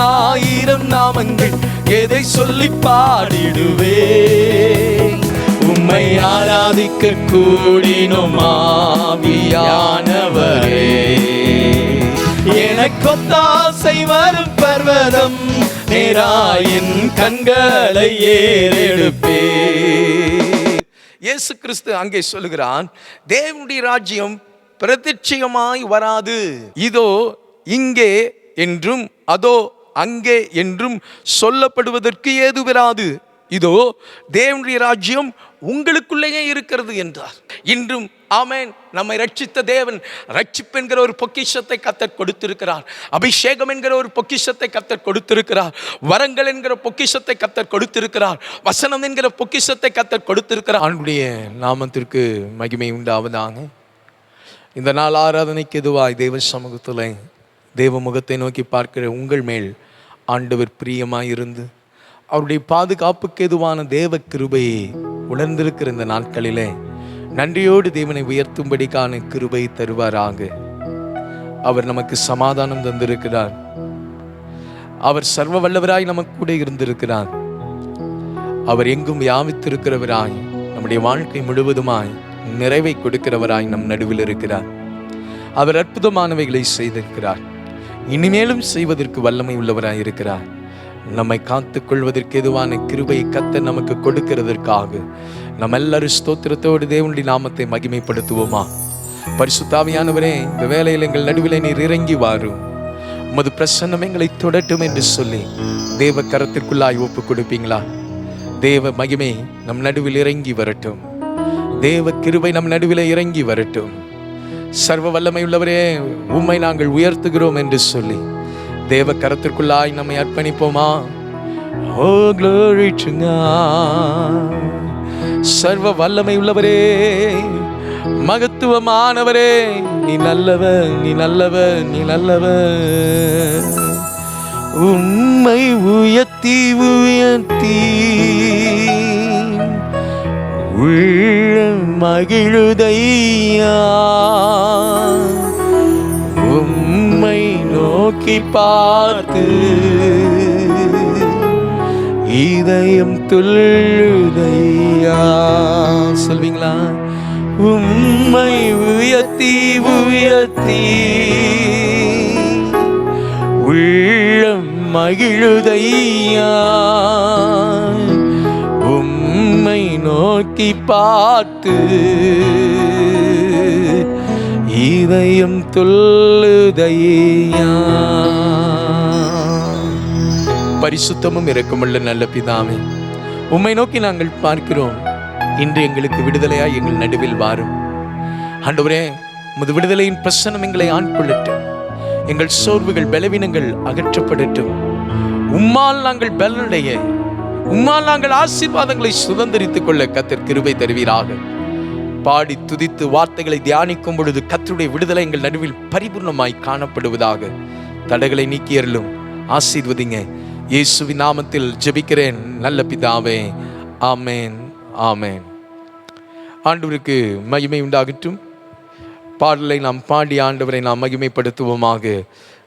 ஆயிரம் நாமங்கள், எதை சொல்லி பாடிடுவே. உம்மை ஆராதிக்க கூடினோம் ஆவியானவரே, எனக்கொத்தாசை வரும் பர்வதம், நேராயின் கண்களை ஏறெடுப்பே. இயேசு கிறிஸ்து அங்கே சொல்லுகிறான், தேவனுடைய ராஜ்யம் பிரத்யட்சமாய் வராது. இதோ இங்கே என்றும் அதோ அங்கே என்றும் சொல்லப்படுவதற்கு ஏது வராது. இதோ தேவனுடைய ராஜ்யம் உங்களுக்குள்ளேயே இருக்கிறது என்றார். இன்றும் ஆமென், நம்மை ரட்சித்த தேவன் ரட்சிப்பு என்கிற ஒரு பொக்கிஷத்தை கர்த்தர் கொடுத்திருக்கிறார். அபிஷேகம் என்கிற ஒரு பொக்கிஷத்தை கர்த்தர் கொடுத்திருக்கிறார். வரங்கள் என்கிற பொக்கிஷத்தை கர்த்தர் கொடுத்திருக்கிறார். வசனம் என்கிற பொக்கிஷத்தை கர்த்தர் கொடுத்திருக்கிறார். அவனுடைய நாமத்திற்கு மகிமை உண்டாவதாக. இந்த நாள் ஆராதனைக்கு எதுவாய் தேவ சமூகத்தில் தேவ முகத்தை நோக்கி பார்க்கிற உங்கள் மேல் ஆண்டவர் பிரியமாயிருந்து அவருடைய பாதுகாப்புக்கு எதுவான தேவ கிருபையை உணர்ந்திருக்கிற இந்த நாட்களிலே நன்றியோடு தேவனை உயர்த்தும்படிக்கான கிருபை தருவாராக. அவர் நமக்கு சமாதானம் தந்திருக்கிறார். அவர் சர்வ வல்லவராய் நமக்கு கூட இருந்திருக்கிறார். அவர் எங்கும் வியாபித்திருக்கிறவராய் நம்முடைய வாழ்க்கை முழுவதுமாய் நிறைவை கொடுக்கிறவராய் நம் நடுவில் இருக்கிறார். அவர் அற்புதமானவைகளை செய்திருக்கிறார். இனிமேலும் செய்வதற்கு வல்லமை உள்ளவராய் இருக்கிறார். நம்மை காத்துக் கொள்வதற்கு எதுவான கிருபை கர்த்தர் நமக்கு கொடுக்கிறதற்காக நம்ம எல்லாரும் ஸ்தோத்திரத்தோடு தேவனுடைய நாமத்தை மகிமைப்படுத்துவோமா? பரிசுத்த ஆவியானவரே, இந்த வேளையில் எங்கள் நடுவில் நீர் இறங்கி வாரும், உமது பிரசன்னம் எங்களை தொடட்டும் என்று சொல்லி தேவ கரத்திற்குள்ளாய் ஒப்பு கொடுப்பீங்களா? தேவ மகிமை நம் நடுவில் இறங்கி வரட்டும். தேவ கிருபை நம் நடுவில் இறங்கி வரட்டும். சர்வ வல்லமை உள்ளவரே, உம்மை நாங்கள் உயர்த்துகிறோம் என்று சொல்லி தேவ கரத்திற்குள்ளாய் நம்மை அர்ப்பணிப்போமா? Oh, glory to God. சர்வ வல்லமை உள்ளவரே, மகத்துவமானவரே, நீ நல்லவர், நீ நல்லவர், நீ நல்லவர். உம்மை உயர்த்தி உயர்த்தி உள்ளம் மகிழுதையா, உம்மை நோக்கி பார்த்து இதயம் துள்ளுதையா. சொல்வீங்களா? உம்மை உயர்த்தி உயர்த்தி உள்ளம் மகிழுதையா, உம்மை நோக்கி பார்த்து இதயம் துள்ளுதையா. பரிசுத்தமும் இரக்கமுள்ள நல்ல பிதாவே, உம்மை நோக்கி நாங்கள் பார்க்கிறோம். இன்று எங்களுக்கு விடுதலையாய் எங்கள் நடுவில் வாரும் ஆண்டவரே. உமது விடுதலையின் பிரசன்னம் எங்களை ஆட்கொள்ளட்டும். எங்கள் சோர்வுகள் பலவீனங்கள் அகற்றப்படட்டும். உம்மால் நாங்கள் பலனடைய, உம்மால் நாங்கள் ஆசீர்வாதங்களை சுதந்திரித்துக் கொள்ள கர்த்தர் கிருபை தருவீராக. பாடி துதித்து வார்த்தைகளை தியானிக்கும் பொழுது கர்த்தருடைய விடுதலை எங்கள் நடுவில் பரிபூர்ணமாய் காணப்படுவதாக. தடைகளை நீக்கியருளும், ஆசீர்வதிங்க. இயேசுவின் நாமத்தில் ஜெபிக்கிறேன் நல்ல பிதாவே, ஆமேன், ஆமேன். ஆண்டவருக்கு மகிமை உண்டாகட்டும். பாடலை நாம் பாடி ஆண்டவரை நாம் மகிமைப்படுத்துவோமாக.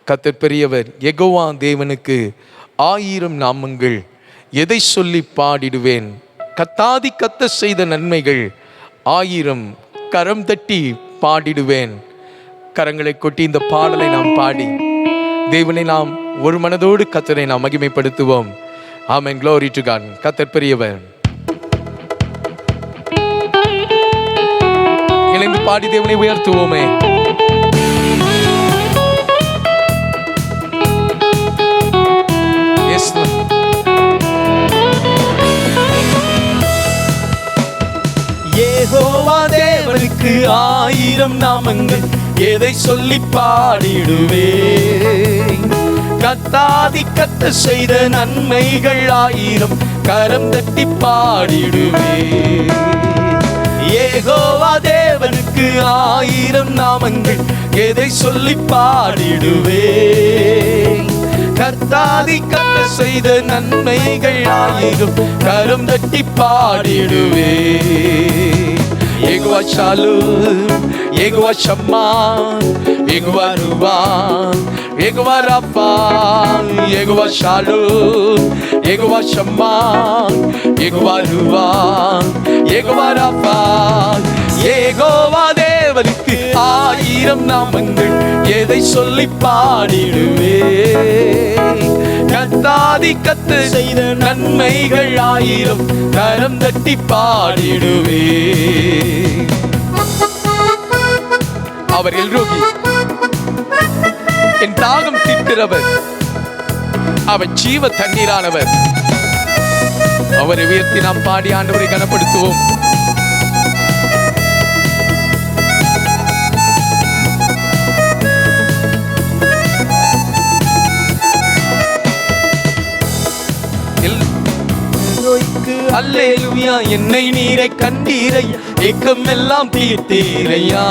கர்த்தர் பெரியவர், யெகோவா தேவனுக்கு 1000 நாமங்கள், எதை சொல்லி பாடிடுவேன். கத்தாதி கத்த செய்த நன்மைகள் 1000, கரம் தட்டி பாடிடுவேன். கரங்களை கொட்டி இந்த பாடலை நாம் பாடி தேவனை நாம் ஒரு மனதோடு கர்த்தரை நாம் மகிமைப்படுத்துவோம். ஆமென். glory to God. கர்த்தர் பெரியவர். இணைந்து பாடி தேவனை உயர்த்துவோமே. யெகோவா தேவனுக்கு 1000 நாமங்கள், எதை சொல்லி பாடிடுவேன். கத்தாதி கத்த செய்த நன்மைகள் 1000, கரம் தட்டி பாடிடுவேன். யெகோவா தேவனுக்கு 1000 நாமங்கள், எதை சொல்லி பாடிடுவேன். கர்த்தாதி கத்த செய்த நன்மைகள் 1000, கரம் தட்டி பாடிடுவேன். யெகோவா ஷாலோம், யெகோவா ஷம்மா, யெகோவா ரூவா, யெகோவா ராஃபா, யெகோவா ஷாலோம், யெகோவா ஷம்மா, யெகோவா ரூவா, யெகோவா ராஃபா. யெகோவா தேவனுக்கு 1000 நாமங்கள், எதை சொல்லி பாடிடுவே. கத்தாதி கத்து செய்த நன்மைகள் 1000, கரம் தட்டி பாடிடுவே. அவர் எல்ரோகி, என் தாகம் தீர்க்கிறவர், அவர் ஜீவ தண்ணீரானவர். அவரை உயர்த்தி நாம் பாடி ஆண்டவரை கனப்படுத்துவோம். அல்லேலூயா, என்னை நீரை கண்டீரையா, ஏக்கம் எல்லாம் தீர்த்தீரையா.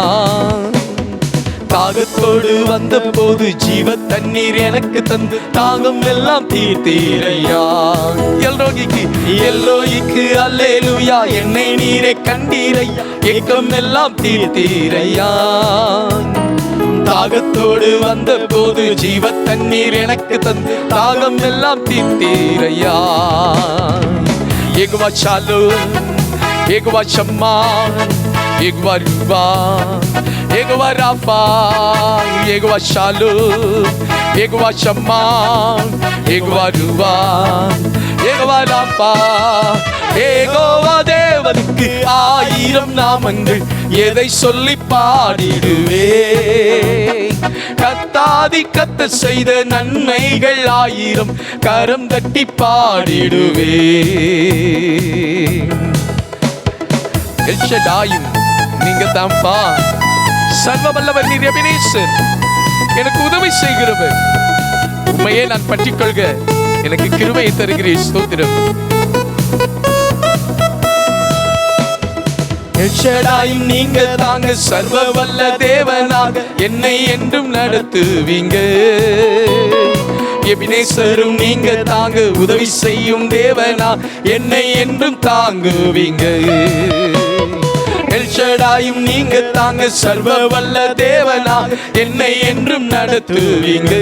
தாகத்தோடு வந்த போது ஜீவ தண்ணீர் எனக்கு தந்து தாகம் எல்லாம் தீர்த்தீரையா. எல்லோய்க்கு அல்லேலூயா, என்னை நீரை கண்டீரையா, ஏக்கம் எல்லாம் தீர்த்தீரையா. தாகத்தோடு வந்த போது ஜீவ தண்ணீர் எனக்கு தந்து தாகம் எல்லாம் தீர்த்தீரையா. யெகோவா ஷாலோம், யெகோவா ஷம்மா, யெகோவா ரூவா, யெகோவா ராஃபா, யெகோவா ஷாலோம், யெகோவா ஷம்மா, யெகோவா ரூவா, யெகோவா ராஃபா. யெகோவா தேவனுக்கு 1000 நாமங்கள், எதை சொல்லி பாடிடுவே. கத்தாதி கத்த செய்த நன்மைகள் 1000, கரம் தட்டி பாடிடுவே. எல்ஷடாயும் நீங்க தான்ப்பா, சர்வ வல்லவர் நீர், எபினேசர் எனக்கு உதவி செய்கிறவர். உண்மையே நான் பற்றிக்கொள்க எனக்கு கிருபையை தருகிறேன். ஸ்தோத்திரம். எல்ஷடாயும் நீங்க தாங்க, சர்வ வல்ல தேவனாக என்னை என்றும் நடத்துவீங்க. எபினேசரும் நீங்க தாங்க, உதவி செய்யும் தேவனா என்னை என்றும் தாங்குவீங்க. எல்ஷடாயும் நீங்க தாங்க, சர்வ வல்ல தேவனா என்னை என்றும் நடத்துவீங்க.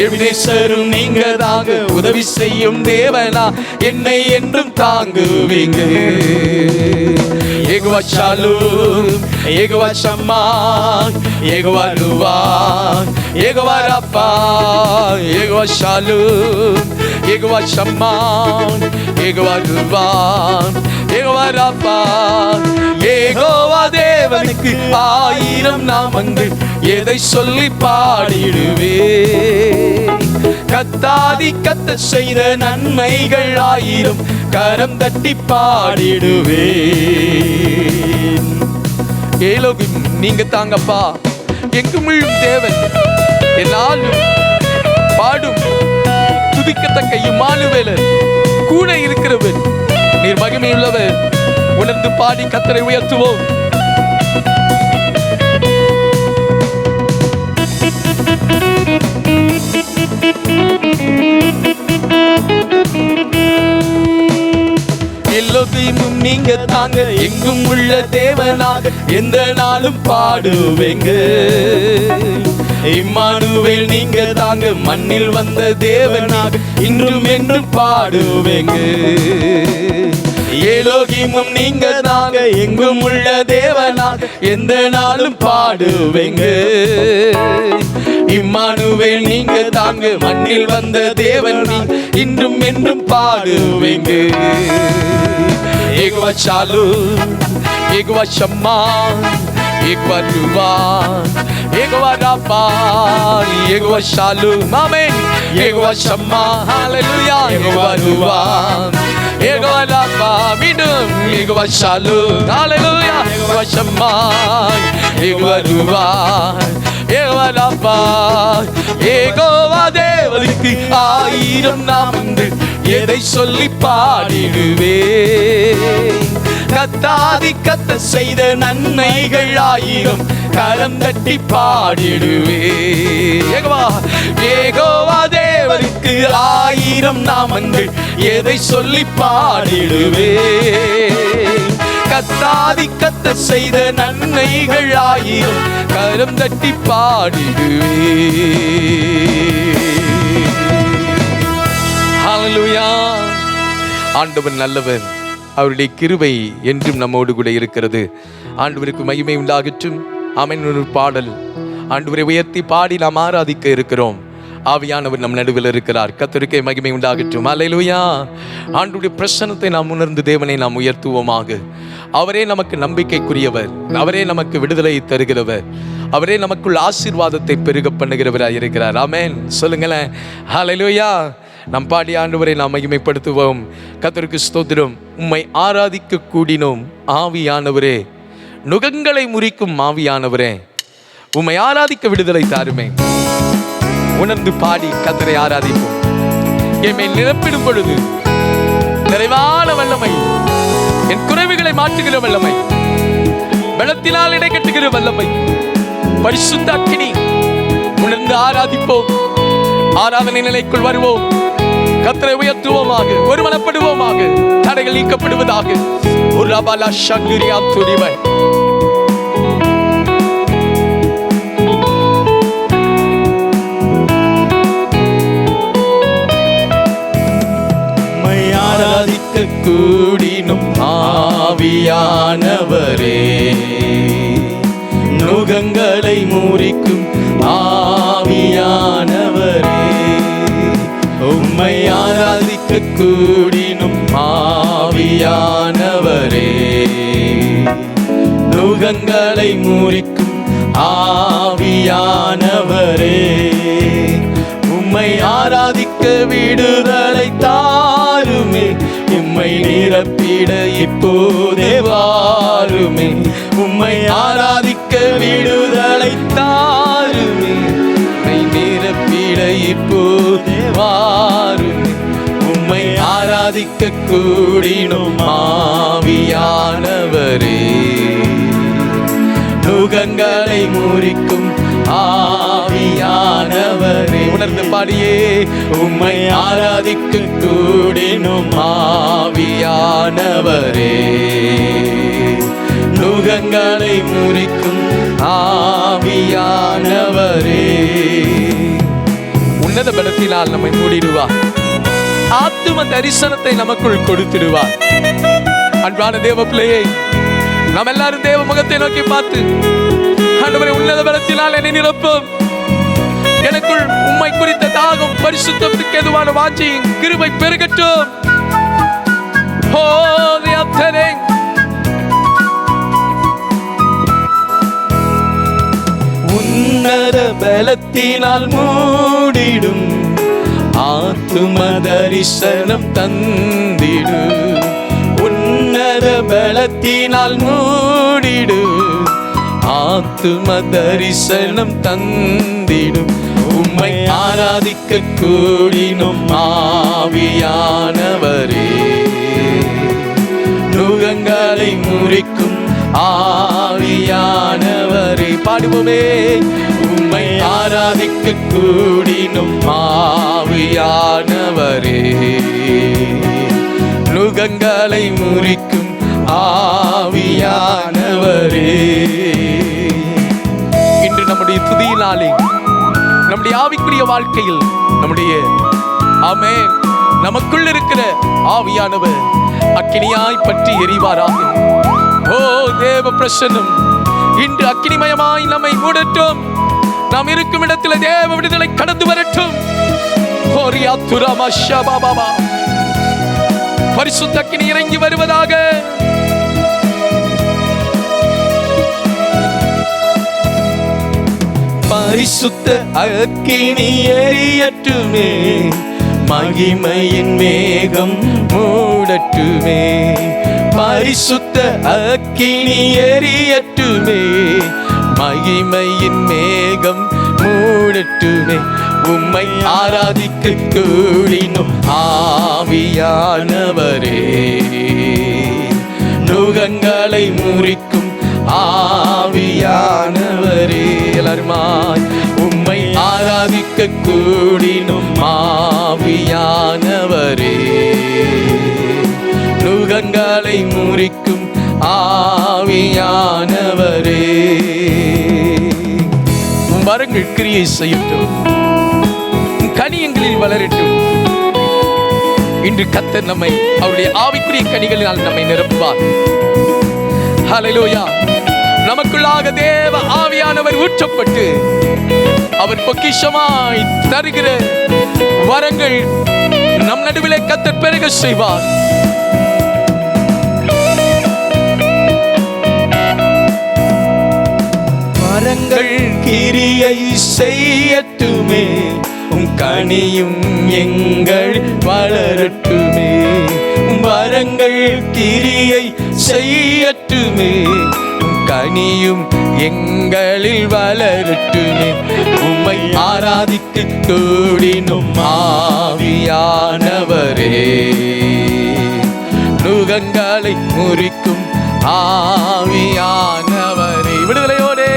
எபினேசரும் நீங்க தாங்க, உதவி செய்யும் தேவனா என்னை என்றும் தாங்குவீங்க. யெகோவா ஷாலோம், யெகோவா ஷம்மா, யெகோவா ரூவா, யெகோவா ராஃபா, யெகோவா ஷாலோம், யெகோவா ஷம்மா, யெகோவா ரூவா, யெகோவா ராஃபா. யெகோவா தேவனுக்கு 1000 நாமங்கள், எதை சொல்லி பாடிடுவே. கத்தாதி கத்த செய்த நன்மைகள் 1000, கரம் தட்டி பாடிடுவே. ஏலோகிம் நீங்க தாங்கப்பா, எங்கும் தேவன், என்னாலும் பாடும் துதிக்கத்தக்க இம்மானுவேலர், கூட இருக்கிறவர், நீர் மகிமையுள்ளவர். உணர்ந்து பாடி கர்த்தரை உயர்த்துவோம். எல்லோரையும் நீங்க தாங்க, எங்கும் உள்ள தேவனாக எந்த நாளும் பாடுவேங்க. இம்மானுவேல் நீங்க தாங்க, மண்ணில் வந்த தேவனாக இன்றும் என்றும் பாடுவேங்க. ஏலோகிமும் நீங்க தாங்க, எங்கும் உள்ள தேவனாக எந்த நாளும் பாடுவேங்க. இம்மானுவேல் நீங்க தாங்க, மண்ணில் வந்த தேவன் இன்றும் என்றும் பாடுவேங்க. யெகோவா ஷாலோம், யெகோவா ஷம்மா, யெகோவா ரூவா, யெகோவா ராஃபா, யெகோவா ஷாலோம், ஆமென். யெகோவா ஷம்மா, ஹalleluya, யெகோவா ரூவா, யெகோவா ராஃபா, மீண்டும் யெகோவா ஷாலோம், ஹalleluya, யெகோவா ஷம்மா, யெகோவா ரூவா, யெகோவா ராஃபா. யெகோவா தேவனுக்கு 1000 நாமங்கள், எதை சொல்லி பாடிடுவே. கத்தாதி கத்த செய்த நன்மைகள் 1000, கரம் தட்டி பாடிடுவே. யெகோவா தேவனுக்கு 1000 நாமங்கள், எதை சொல்லி பாடிடுவே. கத்தாதிக்கத்த செய்த நன்மைகள் ஆயிரம் கரம் தட்டி பாடிடுவே. ஹல்லேலூயா. ஆண்டவர் நல்லவர், அவருடைய கிருபை என்றும் நம்மோடு கூட இருக்கிறது. ஆண்டவருக்கு மகிமை உண்டாகட்டும். ஆமென். ஒரு பாடல் ஆண்டவரை உயர்த்தி பாடி நாம் ஆராதிக்க இருக்கிறோம். ஆவியானவர் நம் நடுவில் இருக்கிறார். கர்த்தருக்கே மகிமை உண்டாகட்டும். அல்லேலூயா. ஆண்டவருடைய பிரசன்னத்தை நாம் உணர்ந்து தேவனை நாம் உயர்த்துவோமாக. அவரே நமக்கு நம்பிக்கைக்குரியவர், அவரே நமக்கு விடுதலை தருகிறவர், அவரே நமக்குள் ஆசீர்வாதத்தை பெருக பண்ணுகிறவராக இருக்கிறார். ஆமென். சொல்லுங்களேன். அல்லேலூயா. நம் பாடி ஆண்டவரை நாம் மகிமைப்படுத்துவோம். கர்த்தருக்கு ஸ்தோத்திரம். உம்மை ஆராதிக்க கூடினோம் ஆவியானவரே, நுகங்களை முறிக்கும் ஆவியானவரே, உம்மை ஆராதிக்க விடுதலை தாருமே. உணர்ந்து பாடி கர்த்தரை ஆராதிப்போம். எம்மை நிரப்பிடும் பொழுது நிறைவான வல்லமை, என் குறைவுகளை மாற்றுகிற வல்லமை, பலத்தினால் இடை கட்டுகிற வல்லமை, பரிசுத்த அக்கினி. உணர்ந்து ஆராதிப்போம். ஆராதனை நிலைக்குள் வருவோம். கர்த்தரை உயர்த்துவோமாக, ஒருமனப்படுவோமாக. தடைகள் நீக்கப்படுவதாக. ஒரு அபாலா சங்குரியா துரிவை ஆராதிக்க கூடினும் ஆவியானவரே, நுகங்களை முறிக்கும் ஆவியானவரே, உம்மை ஆராதிக்க கூடினும் ஆவியானவரே, நுகங்களை முறிக்கும் ஆவியானவரே, உம்மை ஆராதிக்க விடுதலை தாருமே, உம்மை நிரப்பிட இப்போதே வாருமே, உம்மை ஆராதிக்க விடுதலை தாருமே, உம்மை நிரப்பிட இப்போதே வாருமே, உம்மை ஆராதிக்க கூடினோம் ஆவியானவரே, நுகங்களை முறிக்கும் ஆவியானவரே. உணர்ந்து பாடியே. உம்மை ஆராதிக்க கூடினோம் ஆவியானவரே, நுகங்களை முறிக்கும் ஆவியானவரே. உன்னத பலத்தினால் நம்மை மூடிடுவார். ஆத்தும தரிசனத்தை நமக்குள் கொடுத்திடுவார். அன்பான தேவ பிள்ளையே, நாம் எல்லாரும் தேவ முகத்தை நோக்கி பார்த்து, ஆண்டவரே உன்னத பலத்தினால் என்னை நிரப்பும், எனக்குள் உம்மை குறித்த தாகம், பரிசுத்தத்துக்கு எதுவான வாஞ்சையும் கிருபை பெருகட்டும். உன்னத பலத்தினால் மூடிடும் ஆத்தும தரிசனம் தந்திடு, உன்னத பலத்தினால் மூடிடு ஆத்தும தரிசனம் தந்திடும், உம்மை ஆராதிக்க கூடினோம் ஆவியானவரே, நுகங்களை முறிக்கும் ஆவியானவரே. பாடுவோமே. உம்மை ஆராதிக்க கூடினோம் ஆவியானவரே, நுகங்களை முறிக்கும் ஆவியானவரே. இன்று நம்முடைய துதியினாலே, நம்முடைய ஆவிக்குரிய வாழ்க்கையில், நம்முடைய ஆமென், நமக்குள் இருக்கிற ஆவியானவர் அக்கினியாய் பற்றி எரிவாராக. ஓ தேவ பிரசன்னம் இன்று அக்கினிமயமாய் நம்மை மூடட்டும். நாம் இருக்கும் இடத்தில் தேவ விடுதலை கடந்து வரட்டும். பரிசுத்த அக்கினி இறங்கி வருவதாக. பரிசுத்த அக்கினி எரியட்டுமே, மகிமையின் மேகம் மூடட்டுமே, பரிசுத்த அக்கினி எரியட்டுமே, மகிமையின் மேகம் மூடட்டுமே, உம்மை ஆராதிக்க கூடினோம் ஆவியானவரே, நுகங்களை முறிக்கும் ஆவியானவரே. எல்லாருமாய் உம்மை ஆராதிக்க கூடினோம் ஆவியானவரே, நுகங்களை முறிக்கும் ஆவியானவரே. வரங்கள் கிரியை செய்யட்டும், கனியங்களில் வளரட்டும். இன்று கர்த்தர் நம்மை அவருடைய ஆவிக்குரிய கனிகளினால் நம்மை நிரப்புவார். ஹல்லேலூயா. நமக்குள்ளாக தேவ ஆவியானவர் ஊற்றப்பட்டு அவர் பொக்கிஷமாய் தருகிற வரங்கள் நம் நடுவிலே கர்த்தர் பெருக செய்வார். வரங்கள் கிரியை செய்யட்டுமே, உம் கனியும் எங்கள் வளரட்டுமே. வரங்கள் கிரியை செய்யட்டுமே, உம் கனியும் எங்களில் வளரட்டுமே. உம்மை ஆராதிக்க கூடினும் ஆவியானவரே, நுகங்களை முறிக்கும் ஆவியானவரே. விடுதலையோடே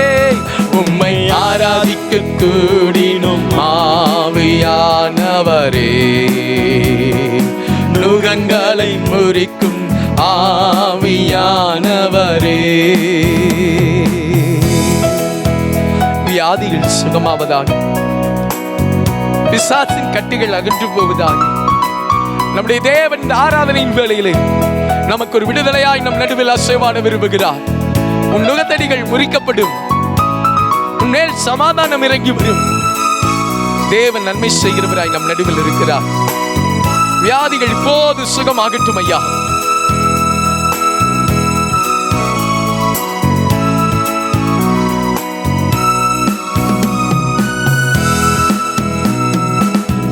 உம்மை ஆராதிக்க கூடினும் ஆவியானவரே, நுகங்களை முறிக்கும் ஆவியானவரே. வியாதிகள் சுகமாவதாக, பிசாசின் கட்டுகள் அகன்று போவதாக. நம்முடைய தேவன் ஆராதனையின் வேளையிலே நமக்கு ஒரு விடுதலையாய் நம் நடுவில் அசைவாட விரும்புகிறார். உன் நுகத்தடிகள் முறிக்கப்படும், உன் மேல் சமாதானம் இறங்கி வரும். தேவன் நன்மை செய்கிறவராய் நம் நடுவில் இருக்கிறார். வியாதிகள் இப்போது சுகமாகட்டும் ஐயா.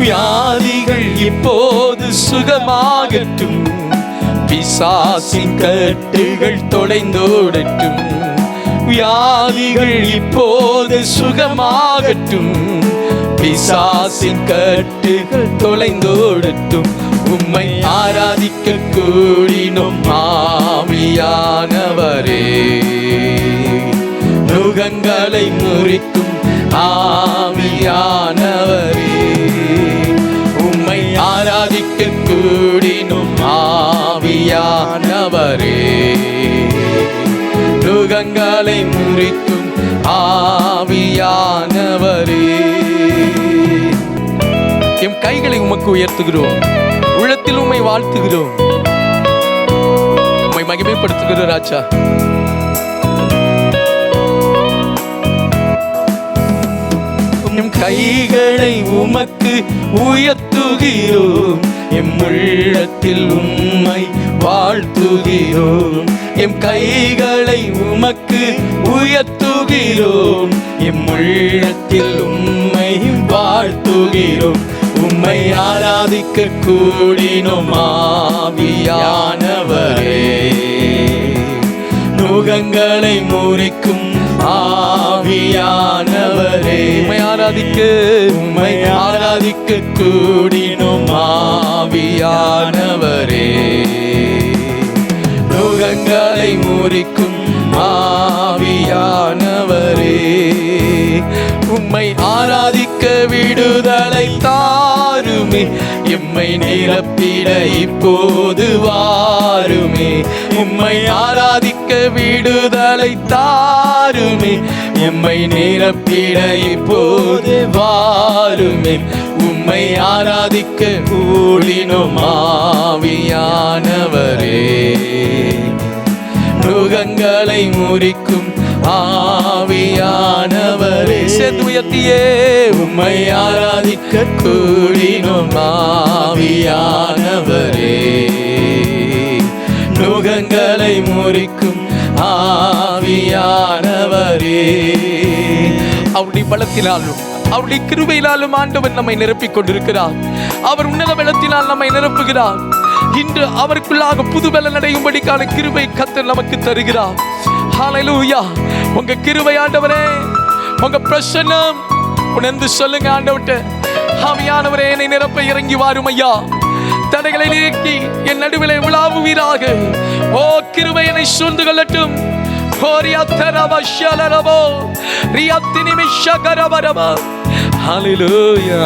வியாதிகள் இப்போது சுகமாகட்டும், பிசாசின் கட்டுகள் தொலைந்தோடட்டும். வியாதிகள் இப்போது சுகமாகட்டும், பிசாசின் கட்டுகள் தொலைந்தோடட்டும். உம்மை ஆராதிக்க கூடினோம் ஆவியானவரே, நுகங்களை முறிக்கும் ஆவியானவரே. உம்மை ஆராதிக்க கூடினோம் ஆவியானவரே, நுகங்களை முறிக்கும் ஆவியானவரே. எம் கைகளை உமக்கு உயர்த்துகிறோம், உள்ளத்தில் உம்மை வாழ்த்துகிறோம், உம்மை மகிமைப்படுத்துகிறோம் ராஜா. எம் கைகளை உமக்கு உயர்த்துகிறோம், எம் உள்ளத்தில் உம்மை வாழ்த்துகிறோம். எம் கைகளை உமக்கு உயர்த்துகிறோம், எம் உள்ளத்தில் உம்மை வாழ்த்துகிறோம். உம்மை ஆராதிக்க கூடினோம் ஆவியானவரே, நுகங்களை முறிக்கும் ஆவியானவரே. உம்மை ஆராதிக்க கூடினோம் ஆவியானவரே, நுகங்களை முறிக்கும் ஆவியானவரே. உம்மை ஆராதிக்க விடுதலை தாருமே, எம்மை நிரப்பிட இப்போது வாருமே. உம்மை ஆராதிக்க விடுதலை தாருமே, எம்மை நிரப்பிட இப்போது வாருமே. உம்மை ஆராதிக்க கூடினோம் ஆவியானவரே, நுகங்களை முறிக்கும் ஆவியானவரே. சேர்ந்து உயர்த்தியே உம்மை ஆராதிக்க கூடினோம் ஆவியானவரே, நுகங்களை முறிக்கும் ஆவியானவரே. அவருடைய பலத்தினாலும் அவருடைய கிருபையினாலும் ஆண்டவர் நம்மை நிரப்பிக் கொண்டிருக்கிறார். அவர் உன்னத பலத்தினால் நம்மை நிரப்புகிறார். இன்று அவருக்குள்ளாக புது பலன் அடையும்படிக்கான கிருபை கர்த்தர் நமக்கு தருகிறார். ஹல்லேலூயா. உங்க கிருபை ஆண்டவரே, உங்க பிரசன்னம் உணர்ந்து சொல்லுங்க ஆண்டவர்ட்ட, ஆவியானவரே என்னை நிரப்ப இறங்கி வாரும் ஐயா. தடைகளை நீக்கி என் நடுவிலே உலாவுவீராக. ஓ கிருபை என்னை சூழ்ந்து கொள்ளட்டும். ஹல்லேலூயா.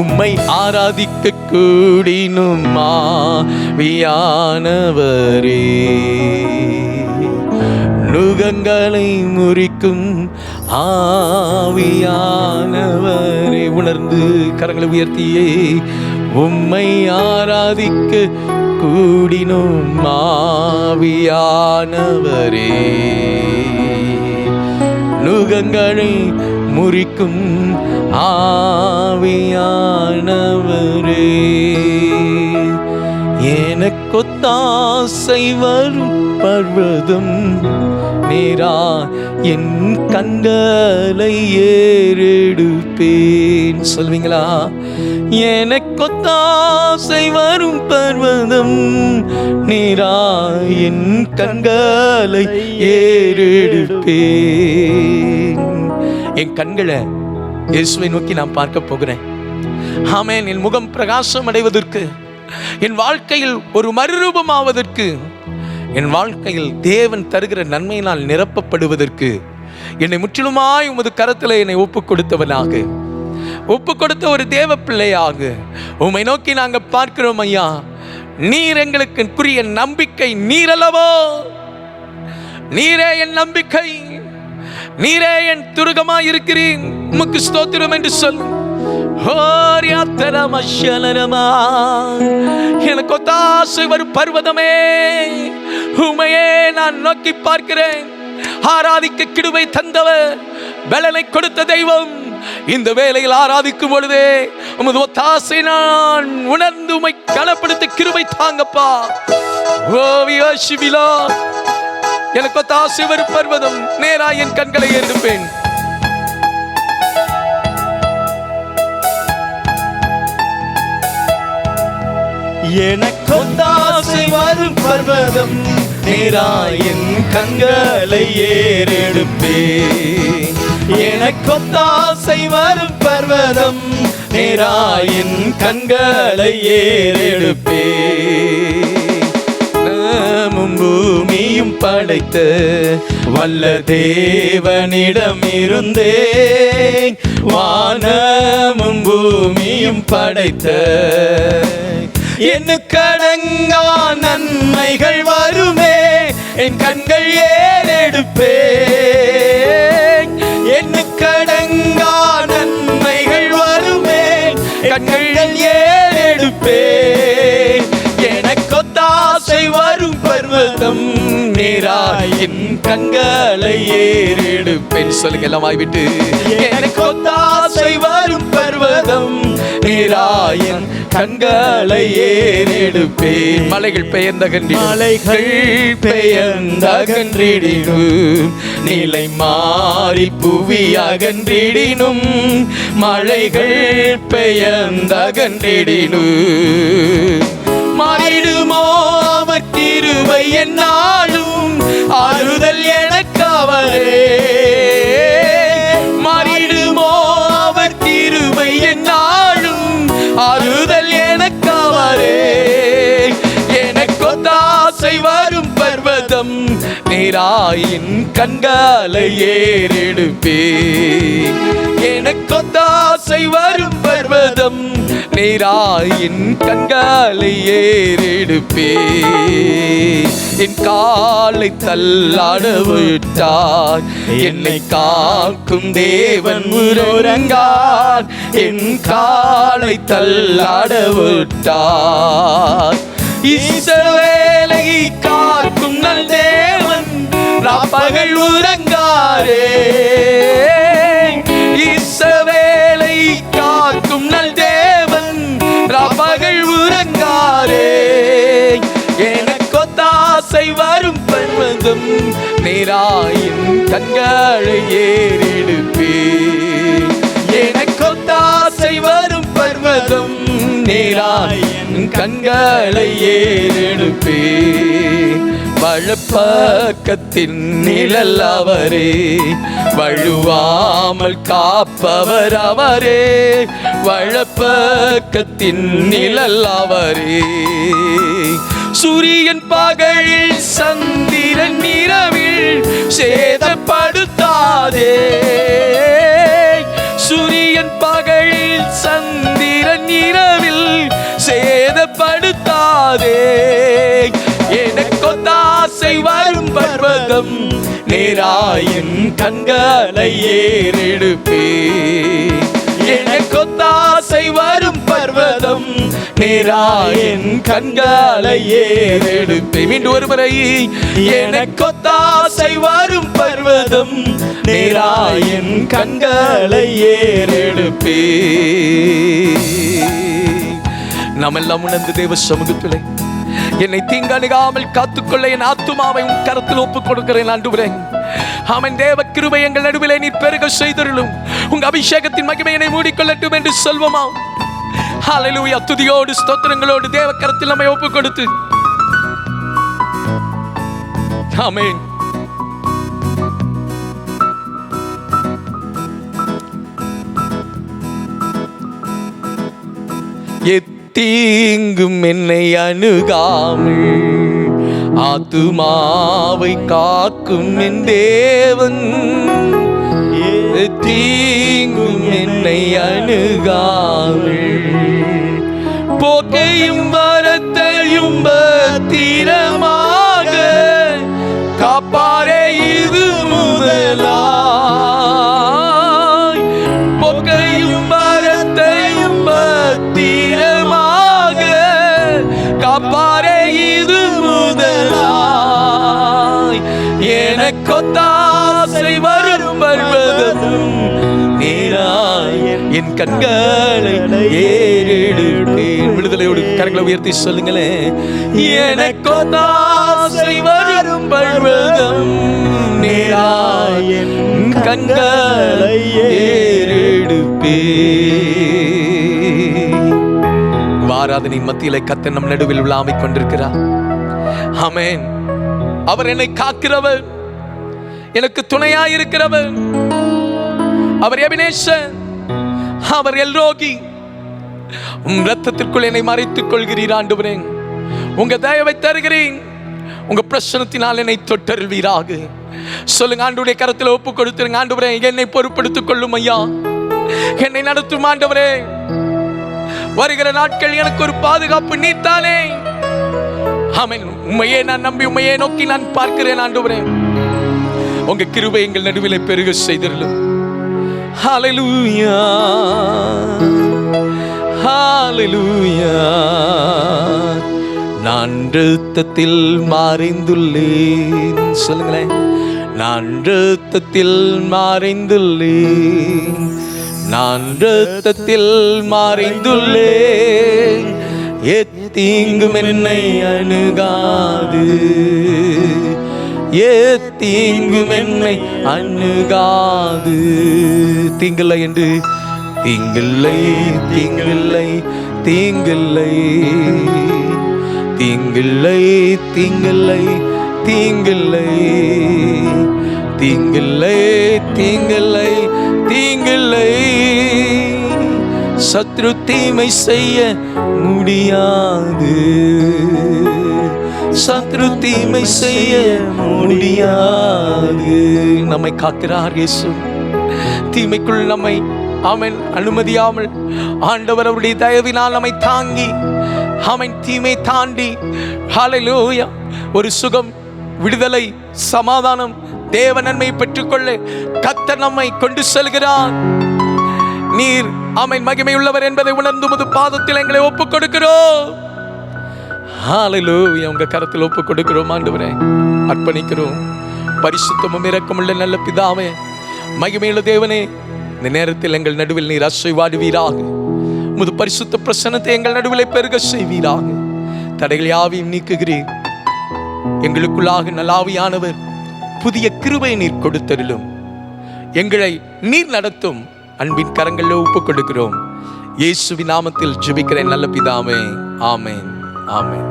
உம்மை ஆராதிக்க கூடினும் ஆவியானவரே. நுகங்களை முறிக்கும் ஆவியானவரே. உணர்ந்து கரங்களை உயர்த்தியே உம்மை ஆராதிக்க கூடினோம் ஆவியானவரே. நுகங்களை முறிக்கும் ஆவியானவரே. எனக்கொத்தாசை வரும் பர்வதம் நேரா என் கண்களை ஏறெடுப்பேன். சொல்வீங்களா? எனக்கொத்தாசை வரும் பர்வதம் நேரா என் கண்களை ஏறெடுப்பேன். என் கண்களை இயேசுவை நோக்கி நான் பார்க்க போகிறேன். ஆமென். என் முகம் பிரகாசம் அடைவதற்கு, என் வாழ்க்கையில் ஒரு மறுரூபமாவதற்கு, என் வாழ்க்கையில் தேவன் தருகிற நன்மையினால் நிரப்பப்படுவதற்கு என்னை முற்றிலுமாய் உமது கரத்தில் என்னை ஒப்புக் கொடுத்தவனாக, ஒப்புக் கொடுத்த ஒரு தேவ பிள்ளையாக உம்மை நோக்கி நாங்கள் பார்க்கிறோம். ஐயா, நீர் எங்களுக்கு குறிய நம்பிக்கை நீர் அல்லவோ? நீரே என் நம்பிக்கை, நீரே என் துருகமாய் இருக்கிறீர். உமக்கு ஸ்தோத்திரம் என்று சொல். எனக்கு ஒத்தாசை வரும் பர்வதமே, உமையே நான் நோக்கி பார்க்கிறேன். ஆராதிக்க கிருபை தந்தவர், பலனை கொடுத்த தெய்வம், இந்த வேளையில் ஆராதிக்கும் பொழுதே உமது ஒத்தாசை நான் உணர்ந்து உமை கனப்படுத்த கிருபை தாங்கப்பா. எனக்கு ஒத்தாசை வரும் பர்வதம் நேரா என் கண்களை ஏறெடுப்பேன். எனக்கொத்தாசை வரும் பர்வதம் நேரா என் கண்களை ஏறெடுப்பேன். எனக்கொத்தாசை வரும் பர்வதம் நேரா என் கண்களை ஏறெடுப்பேன். பூமியும் படைத்த வல்ல தேவனிடம் இருந்தே, வானமும் பூமியும் படைத்த எண்ணுக்கடங்கா நன்மைகள் வருமே, என் கண்கள் ஏறெடுப்பேன். எண்ணுக்கடங்கா நன்மைகள் வருமே, கண்கள் ஏறெடுப்பேன். எனக்கொத்தாசை வரும் பர்வதம் நேரா என் கண்களை ஏறெடுப்பேன். சொல்லுங்க எல்லாம் வாய்விட்டு. எனக்கொத்தாசை வரும் பர்வதம் நேரா என் கண்களை ஏறெடுப்பேன். மலைகள் பெயர்ந்தகன்றிடும், மலைகள் பெயர்ந்தகன்றிடினும், நிலை மாறி புவி அகன்றிடினும், மலைகள் பெயர்ந்தகன்றிடினும், மாறிடுமோ அவர் கிருபை என்னாலும், ஆறுதல் எனக்கு அவரே. மாறிடுமோ அவர் கிருபை என்னாலும், ஆறுதல் எனக்கு அவரே. எனக்கொத்தாசை வரும் பர்வதம் நேராயின் கண்களை ஏறெடுப்பேன். எனக்கொத்தாசை வரும் பர்வதம் நேராயின் கண்களை ஏறெடுப்பேன். என் காலை தள்ளாட விட்டார், என்னை காக்கும் தேவன் உறங்கார். என் காலை தள்ளாட விட்டார், இஸ்ரவேலை காக்கும் நல் தேவன் ராப்பகல் உறங்காரே. இஸ்ரவேலை காக்கும் நல் தேவன் ராப்பகல் உறங்காரே. எனக்கொத்தாசை வரும் பர்வதம் நேராயின் கண்களை ஏறெடுப்பேன். எனக்கொத்தாசை வரும் பர்வதம் நேராயின் கண்களை ஏறெடுப்பேன். வலப்பக்கத்தின் நிழல் அவரே, வழுவாமல் காப்பவர் அவரே. வலப்பக்கத்தின் நிழல் அவரே, சூரியன் பகலில் சந்திரன் இரவில் சேதப்படுத்தாதே. சூரியன் பகலில் சந்திரன் இரவில் சேதப்படுத்தாதே. எனக்கொத்தாசை வரும் பர்வதம் நேராயின் கண்களை ஏறெடுப்பே. எனக்கொத்தாசை வரும் பர்வதம் நேராயின் கண்களை ஏறெடுப்பே. மீண்டும் ஒருமுறை, எனக்கொத்தாசை வரும் பர்வதம் நேராயின் கண்களை ஏறெடுப்பே. நாம் எல்லாம் உணர்ந்து தேவ சமூகத்திலே என்னை தீங்கணுகாமல் காத்துக்கொள்ள என் ஆத்துமாவை உன் கரத்தில் ஒப்புக் கொடுக்கிறேன் ஆண்டவரே. ஆமென். தேவ கிருபை எங்கள் நடுவிலே நீர் பெருக செய்தருளும். உங்க அபிஷேகத்தின் மகிமை என்னை மூடிக்கொள்ளட்டும் என்று சொல்வோமா? ஹல்லேலூயா. துதியோடு ஸ்தோத்திரங்களோடு தேவ கரத்தில் நம்மை ஒப்புக் கொடுத்து ஆமென். தீங்கும் என்னை அணுகாமல் ஆத்துமாவை காக்கும் என் தேவன். தீங்கும் என்னை அணுகாமல் போக்கையும் வரத்தையும் பத்திரமாக காப்பாரே இது முதலாய். போக்கையும் வரத்தையும் பத்திரமாக காப்பாரே இது முதலாய். எனக்கொத்தாசை வரும் பர்வதம் நேராய் என் கண்களை ஏறெடுப்பேன். விடுதலையோடு கரங்களை உயர்த்தி சொல்லுங்களேன். எனக்கொத்தாசை வரும் பர்வதம் நேராய் என் கண்களை ஏறெடுப்பேன். ஆராதனை மத்தியிலே கர்த்தர் நம் நடுவில் விழாமிக் கொண்டிருக்கிறார். ஆமென். அவர் என்னை காக்கிறவர், எனக்கு துணையாயிருக்கிறவர். அவர் எபினேசர், அவர் எல்ரோகி. உம் இரத்தத்திற்குள் என்னை மறைத்துக் கொள்கிறீர் ஆண்டவரே. உங்க தயவை தருகிறேன். உங்க பிரசனத்தினால் என்னை தொட்டருள்வீராக. சொல்லுங்க, ஆண்டவருடைய கரத்தில் ஒப்பு கொடுத்துருங்க. ஆண்டவரே, என்னை பொறுப்படுத்திக் கொள்ளும் ஐயா. என்னை நடத்தும் ஆண்டவரே. வருகிற நாட்கள் எனக்கு ஒரு பாதுகாப்பு நீத்தானே. ஆமென். உம்மையே நான் நம்பி உம்மையே நோக்கி நான் பார்க்கிறேன் ஆண்டவரே. உங்க கிருபை எங்கள் நடுவிலே பெருக செய்திருளும். ஹல்லேலூயா, ஹல்லேலூயா. நான் இரத்தத்தில் மறைந்துள்ளேன். சொல்லுங்களேன். நான் இரத்தத்தில் மறைந்துள்ளேன். நான் இரத்தத்தில் மறைந்துள்ளேன். எத்தீங்கும் என்னை அணுகாது. தீங்கும் என்னை அணுகாது. தீங்கில்லை என்று தீங்கில்லை, தீங்கில்லை, தீங்கில்லை, தீங்கில்லை, தீங்கில்லை, தீங்கில்லை, தீங்கில்லை, தீங்கில்லை, தீங்கில்லை. சத்ரு தீமை செய்ய முடியாது. சத்ரு தீமை செய்ய முடியாது. நம்மை காக்கிறார் இயேசு. தீமைக்குள் நம்மை ஆமென் அனுமதியாமல் ஆண்டவர் அவருடைய தயவினால் நம்மை தாங்கி ஆமென் தீமை தாண்டி ஹல்லேலூயா ஒரு சுகம், விடுதலை, சமாதானம், தேவ நன்மை பெற்றுக்கொள்ள கர்த்தர் நம்மை கொண்டு செல்கிறார். நீர் ஆமென் மகிமை உள்ளவர் என்பதை உணர்ந்து உமது பாதத்தில் எங்களை ஒப்புக் கொடுக்கிறோம். ஹல்லேலூயா. உங்க கரத்தில் ஒப்புக் கொடுக்கிறோம் ஆண்டவரே. அர்ப்பணிக்கிறோம். பரிசுத்தமும் இரக்கமுள்ள நல்ல பிதாவே, மகிமையுள்ள தேவனே, இந்த நேரத்தில் எங்கள் நடுவில் நீர் அசைவாடுவீராக. உமது பரிசுத்த பிரசன்னத்தை எங்கள் நடுவில் பெருக செய்வீராக. தடைகள் யாவையும் நீக்குகிறீர். எங்களுக்குள்ளாக நல்லாவியானவர் புதிய கிருபை நீர் கொடுத்தருளும். எங்களை நீர் நடத்தும் அன்பின் கரங்களில் ஒப்புக் கொடுக்கிறோம். இயேசுவின் நாமத்தில் ஜெபிக்கிறேன் நல்ல பிதாவே. ஆமென், ஆமென்.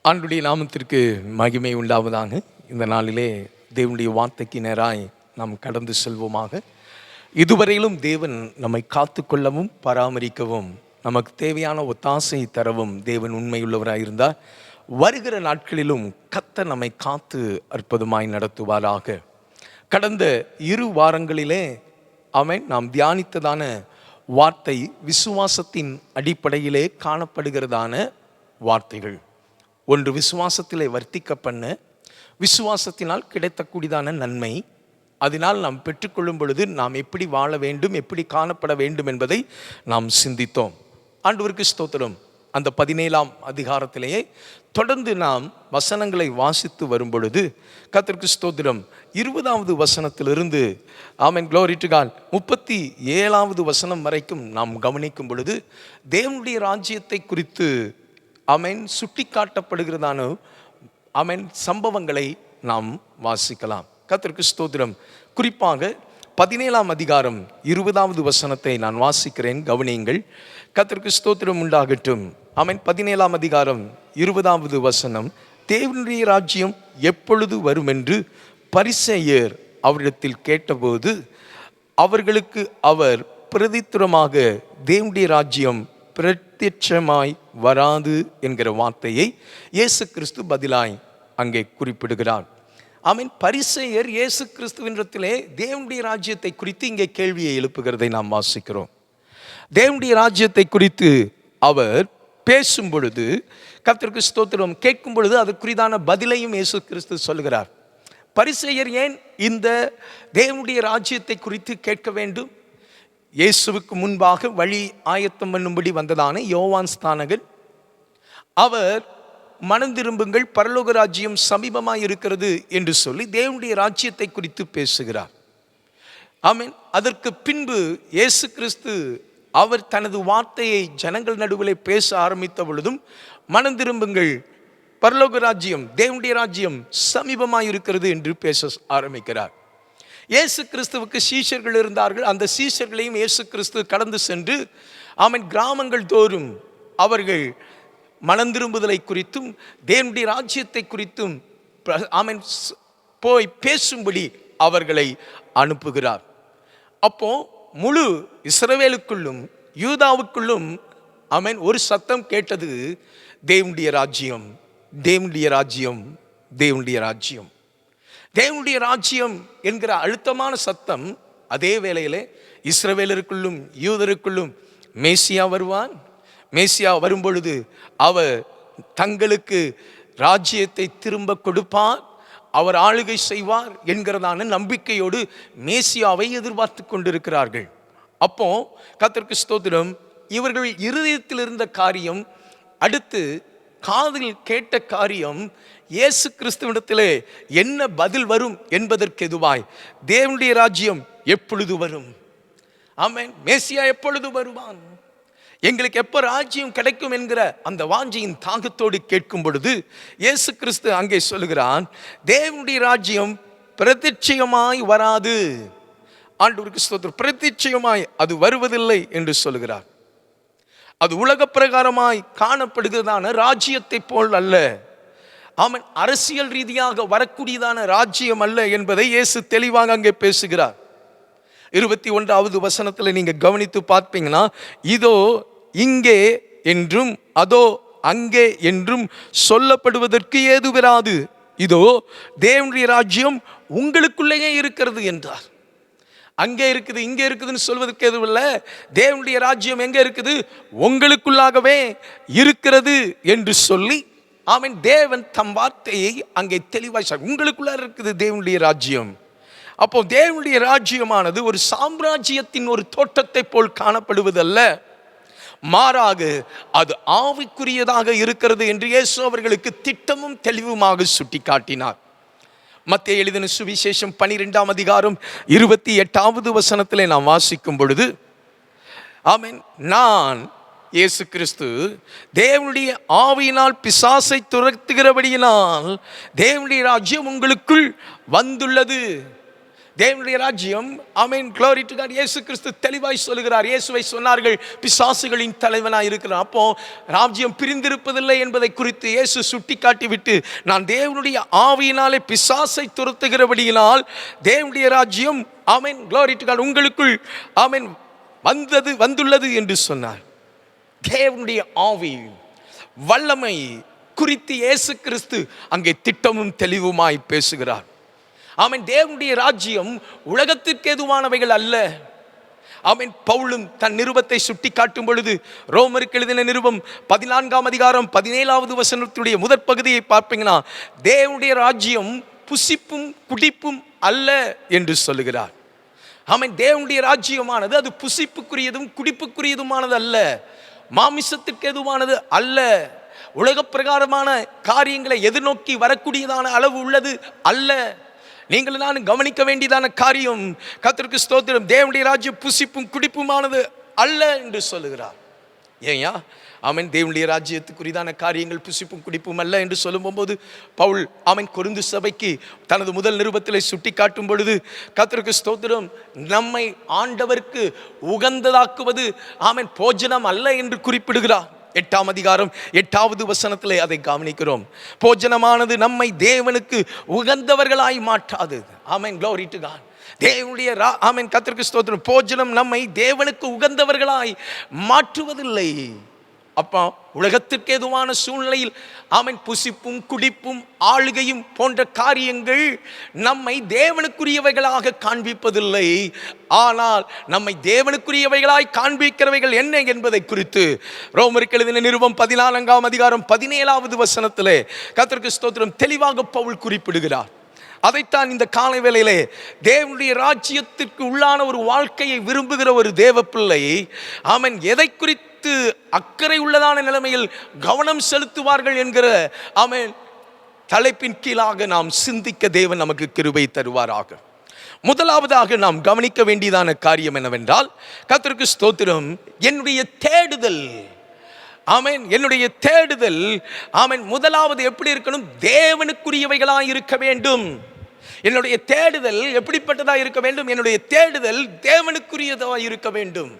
ஆண்டவருடைய நாமத்திற்கு மகிமை உண்டாவதாக. இந்த நாளிலே தேவனுடைய வார்த்தைக்கு நேராய் நாம் கடந்து செல்வோமாக. இதுவரையிலும் தேவன் நம்மை காத்து கொள்ளவும் பராமரிக்கவும் நமக்கு தேவையான ஒத்தாசை தரவும் தேவன் உண்மையுள்ளவராயிருந்தார். வருகிற நாட்களிலும் கர்த்தர் நம்மை காத்து அற்புதமாய் நடத்துவாராக. கடந்த 2 வாரங்களிலே ஆமென் நாம் தியானித்ததான வார்த்தை விசுவாசத்தின் அடிப்படையிலே காணப்படுகிறதான வார்த்தைகள். ஒன்று விசுவாசத்திலே வர்த்திக்க பண்ண, விசுவாசத்தினால் கிடைத்தக்கூடியதான நன்மை, அதனால் நாம் பெற்றுக்கொள்ளும் பொழுது நாம் எப்படி வாழ வேண்டும், எப்படி காணப்பட வேண்டும் என்பதை நாம் சிந்தித்தோம். ஆண்டவருக்கு ஸ்தோத்திரம். அந்த 17ஆம் அதிகாரத்திலேயே தொடர்ந்து நாம் வசனங்களை வாசித்து வரும் பொழுது கர்த்தருக்கு ஸ்தோத்திரம் 20வது வசனத்திலிருந்து ஆமென் க்ளோரி டு காட் 37வது வசனம் வரைக்கும் நாம் கவனிக்கும் பொழுது தேவனுடைய ராஜ்யத்தை குறித்து ஆமென் சுட்டி காட்டப்படுகிறதான ஆமென் சம்பவங்களை நாம் வாசிக்கலாம். கர்த்தருக்கு ஸ்தோத்திரம். குறிப்பாக 17ஆம் அதிகாரம் 20வது வசனத்தை நான் வாசிக்கிறேன், கவனியுங்கள். கர்த்தருக்கு ஸ்தோத்திரம் உண்டாகட்டும். ஆமென். 17ஆம் அதிகாரம் 20வது வசனம். தேவனுடைய ராஜ்யம் எப்பொழுது வரும் என்று பரிசேயர் அவரிடத்தில் கேட்டபோது அவர்களுக்கு அவர் பிரதித்திரமாக தேவனுடைய ராஜ்யம் பிரத்யட்சமாய் வராது என்கிற வார்த்தையை இயேசு கிறிஸ்து பதிலாய் அங்கே குறிப்பிடுகிறார். ஆமென். பரிசேயர் இயேசு கிறிஸ்துவினிடத்திலே தேவனுடைய ராஜ்யத்தை குறித்து இங்கே கேள்வியை எழுப்புகிறதை நாம் வாசிக்கிறோம். தேவனுடைய ராஜ்யத்தை குறித்து அவர் பேசும் பொழுது கர்த்தருக்கு ஸ்தோத்திரம் கேட்கும் பொழுது அதற்குரிதான பதிலையும் இயேசு கிறிஸ்து சொல்கிறார். பரிசேயர் ஏன் இந்த தேவனுடைய ராஜ்யத்தை குறித்து கேட்க வேண்டும்? இயேசுவுக்கு முன்பாக வழி ஆயத்தம் பண்ணும்படி வந்ததான யோவான் ஸ்நானகன் அவர் மனம் திரும்புங்கள், பரலோக ராஜ்யம் சமீபமாய் இருக்கிறது என்று சொல்லி தேவனுடைய ராஜ்யத்தை குறித்து பேசுகிறார். ஆமென். அதற்கு பின்பு இயேசு கிறிஸ்து அவர் தனது வார்த்தையை ஜனங்கள் நடுவிலே பேச ஆரம்பித்த பொழுதும் மனம் திரும்புங்கள், பரலோக ராஜ்யம் தேவனுடைய ராஜ்யம் சமீபமாய் இருக்கிறது என்று பேச ஆரம்பிக்கிறார். இயேசு கிறிஸ்துவுக்கு சீஷர்கள் இருந்தார்கள். அந்த சீஷர்களையும் இயேசு கிறிஸ்து கடந்து சென்று ஆமென் கிராமங்கள் தோறும் அவர்கள் மனம் திரும்புதலை குறித்தும் தேவனுடைய ராஜ்யத்தை குறித்தும் ஆமென் போய் பேசும்படி அவர்களை அனுப்புகிறார். அப்போ முழு இஸ்ரவேலுக்குள்ளும் யூதாவுக்குள்ளும் ஆமென் ஒரு சத்தம் கேட்டது, தேவனுடைய ராஜ்யம், தேவனுடைய ராஜ்யம், தேவனுடைய ராஜ்யம், தேவனுடைய ராஜ்யம் என்கிற அழுத்தமான சத்தம். அதே வேளையிலே இஸ்ரவேலருக்குள்ளும் யூதருக்குள்ளும் மேசியா வருவான், மேசியா வரும்பொழுது அவர் தங்களுக்கு ராஜ்யத்தை திரும்ப கொடுப்பார், அவர் ஆளுகை செய்வார் என்கிறதான நம்பிக்கையோடு மேசியாவை எதிர்பார்த்து கொண்டிருக்கிறார்கள். அப்போ கர்த்தருக்கு ஸ்தோத்திரம், இவர்கள் இருதயத்தில் இருந்த காரியம், அடுத்து காதில் கேட்ட காரியம், இயேசு கிறிஸ்துவிடத்திலே என்ன பதில் வரும் என்பதற்கு எதுவாய் தேவனுடைய ராஜ்யம் எப்பொழுது வரும், ஆமென், மேசியா எப்பொழுது வருவான், எங்களுக்கு எப்போ ராஜ்யம் கிடைக்கும் என்கிற அந்த வாஞ்சையின் தாகத்தோடு கேட்கும் பொழுது இயேசு கிறிஸ்து அங்கே சொல்லுகிறான், தேவனுடைய ராஜ்யம் பிரத்யட்சமாய் வராது. ஆண்டவருக்கு ஸ்தோத்திரம். பிரத்யட்சமாய் அது வருவதில்லை என்று சொல்லுகிறார். அது உலக பிரகாரமாய் காணப்படுகிறதான ராஜ்யத்தை போல் அல்ல, ஆமென், அரசியல் ரீதியாக வரக்கூடியதான ராஜ்யம் அல்ல என்பதை இயேசு தெளிவாக அங்கே பேசுகிறார். 21வது வசனத்தில் நீங்க கவனித்து பார்ப்பீங்கன்னா, இதோ இங்கே என்றும் அதோ அங்கே என்றும் சொல்லப்படுவதற்கு ஏதுவராது, இதோ தேவனுடைய ராஜ்யம் உங்களுக்குள்ளேயே இருக்கிறது என்றார். அங்கே இருக்குது இங்கே இருக்குதுன்னு சொல்வதற்கு எதுவில்லை, தேவனுடைய ராஜ்யம் எங்கே இருக்குது, உங்களுக்குள்ளாகவே இருக்கிறது என்று சொல்லி ஆமென் தேவன் தம் வார்த்தையை அங்கே தெளிவாய் உங்களுக்குள்ள இருக்குது தேவனுடைய ராஜ்யம். அப்போ தேவனுடைய ராஜ்யமானது ஒரு சாம்ராஜ்யத்தின் ஒரு தோட்டத்தை போல் காணப்படுவதல்ல, மாறாக அது ஆவிக்குரியதாக இருக்கிறது என்று இயேசு அவர்களுக்கு திட்டமும் தெளிவுமாக சுட்டி காட்டினார். மத்தேயு எழுதின சுவிசேஷம் 12ஆம் அதிகாரம் 28வது வசனத்திலே நாம் வாசிக்கும் பொழுது ஆமென், நான் இயேசு கிறிஸ்து தேவனுடைய ஆவியினால் பிசாசை துரத்துகிறபடியினால் தேவனுடைய ராஜ்யம் உங்களுக்குள் வந்துள்ளது. தேவனுடைய ராஜ்யம், ஆமென், க்ளோரி டு காட். இயேசு கிறிஸ்து தெளிவாய் சொல்லுகிறார். இயேசுவை சொன்னார்கள் பிசாசுகளின் தலைவனாய் இருக்கிறார். அப்போ ராஜ்யம் பிரிந்திருப்பதில்லை என்பதை குறித்து இயேசு சுட்டி காட்டிவிட்டு, நான் தேவனுடைய ஆவியினாலே பிசாசை துரத்துகிறபடியினால் தேவனுடைய ராஜ்யம், ஆமென், க்ளோரி டு காட், உங்களுக்குள் ஆமென் வந்துள்ளது என்று சொன்னார். தேவனுடைய ஆவி வல்லமை குறித்து இயேசு கிறிஸ்து அங்கே திட்டமும் தெளிவுமாய் பேசுகிறார். ஆமென். தேவனுடைய ராஜ்யம் உலகத்திற்கு எதுவானவைகள் அல்ல, ஆமென் பவுலும் தன் நிருபத்தை சுட்டி காட்டும் பொழுது ரோமருக்கு எழுதின நிருபம் 14ஆம் அதிகாரம் 17வது வசனத்துடைய முதற் பகுதியை பார்ப்பீங்கன்னா, தேவனுடைய ராஜ்யம் புசிப்பும் குடிப்பும் அல்ல என்று சொல்லுகிறார். ஆமென். தேவனுடைய ராஜ்யமானது அது புசிப்புக்குரியதும் குடிப்புக்குரியதுமானது அல்ல, மாமிசத்திற்கு எதுவானது அல்ல, உலக பிரகாரமான காரியங்களை எதிர்நோக்கி வரக்கூடியதான அளவு உள்ளது அல்ல. நீங்கள் நான் கவனிக்க வேண்டியதான காரியம், கர்த்தருக்கு ஸ்தோத்திரம், தேவனுடைய ராஜ்யம் புசிப்பும் குடிப்புமானது அல்ல என்று சொல்லுகிறார். ஏயா ஆமென். தேவனுடைய ராஜ்யத்துக்குரியதான காரியங்கள் புசிப்பும் குடிப்பும் அல்ல என்று சொல்லும்போது பவுல் ஆமென் கொரிந்து சபைக்கு தனது முதல் நிருபத்திலே சுட்டி காட்டும் பொழுது, கர்த்தருக்கு ஸ்தோத்திரம், நம்மை ஆண்டவருக்கு உகந்ததாக்குவது ஆமென் போஜனம் அல்ல என்று குறிப்பிடுகிறார். 8ஆம் அதிகாரம் 8வது வசனத்திலே அதை கவனிக்கிறோம். போஜனமானது நம்மை தேவனுக்கு உகந்தவர்களாய் மாற்றாது. ஆமென். glory to God. தேவனுடைய ஆமென் கர்த்தருக்கு ஸ்தோத்திரம், போஜனம் நம்மை தேவனுக்கு உகந்தவர்களாய் மாற்றுவதில்லை. அப்போ உலகத்திற்கு ஏதுவான சூழ்நிலையில் ஆமென் புசிப்பும் குடிப்பும் ஆளுகையும் போன்ற காரியங்கள் நம்மை தேவனுக்குரியவைகளாக காண்பிப்பதில்லை. ஆனால் நம்மை தேவனுக்குரியவைகளாய் காண்பிக்கிறவைகள் என்ன என்பதை குறித்து ரோமருக்கு எழுதின நிருபம் 14ஆம் அதிகாரம் 17வது வசனத்திலே கர்த்தருக்கு ஸ்தோத்திரம் தெளிவாக பவுல் குறிப்பிடுகிறார். அதைத்தான் இந்த காலை வேளையிலே தேவனுடைய ராஜ்யத்திற்கு உள்ளான ஒரு வாழ்க்கையை விரும்புகிற ஒரு தேவ பிள்ளை ஆமென் எதை குறித்து அக்கறை உள்ளதான நிலைமையில் கவனம் செலுத்துவார்கள் என்கிற ஆமென் தலைப்பின் கீழாக நாம் சிந்திக்க தேவன் நமக்கு கிருபை தருவாராக. முதலாவதாக நாம் கவனிக்க வேண்டியதான காரியம் என்னவென்றால், கர்த்தருக்கு ஸ்தோத்திரம், என்னுடைய தேடுதல் ஆமென், என்னுடைய தேடுதல் ஆமென் முதலாவது எப்படி இருக்கணும்? தேவனுக்குரியவைகளாய் இருக்க வேண்டும். என்னுடைய தேடுதல் எப்படிப்பட்டதாக இருக்க வேண்டும்? என்னுடைய தேடுதல் தேவனுக்குரியதாக இருக்க வேண்டும்.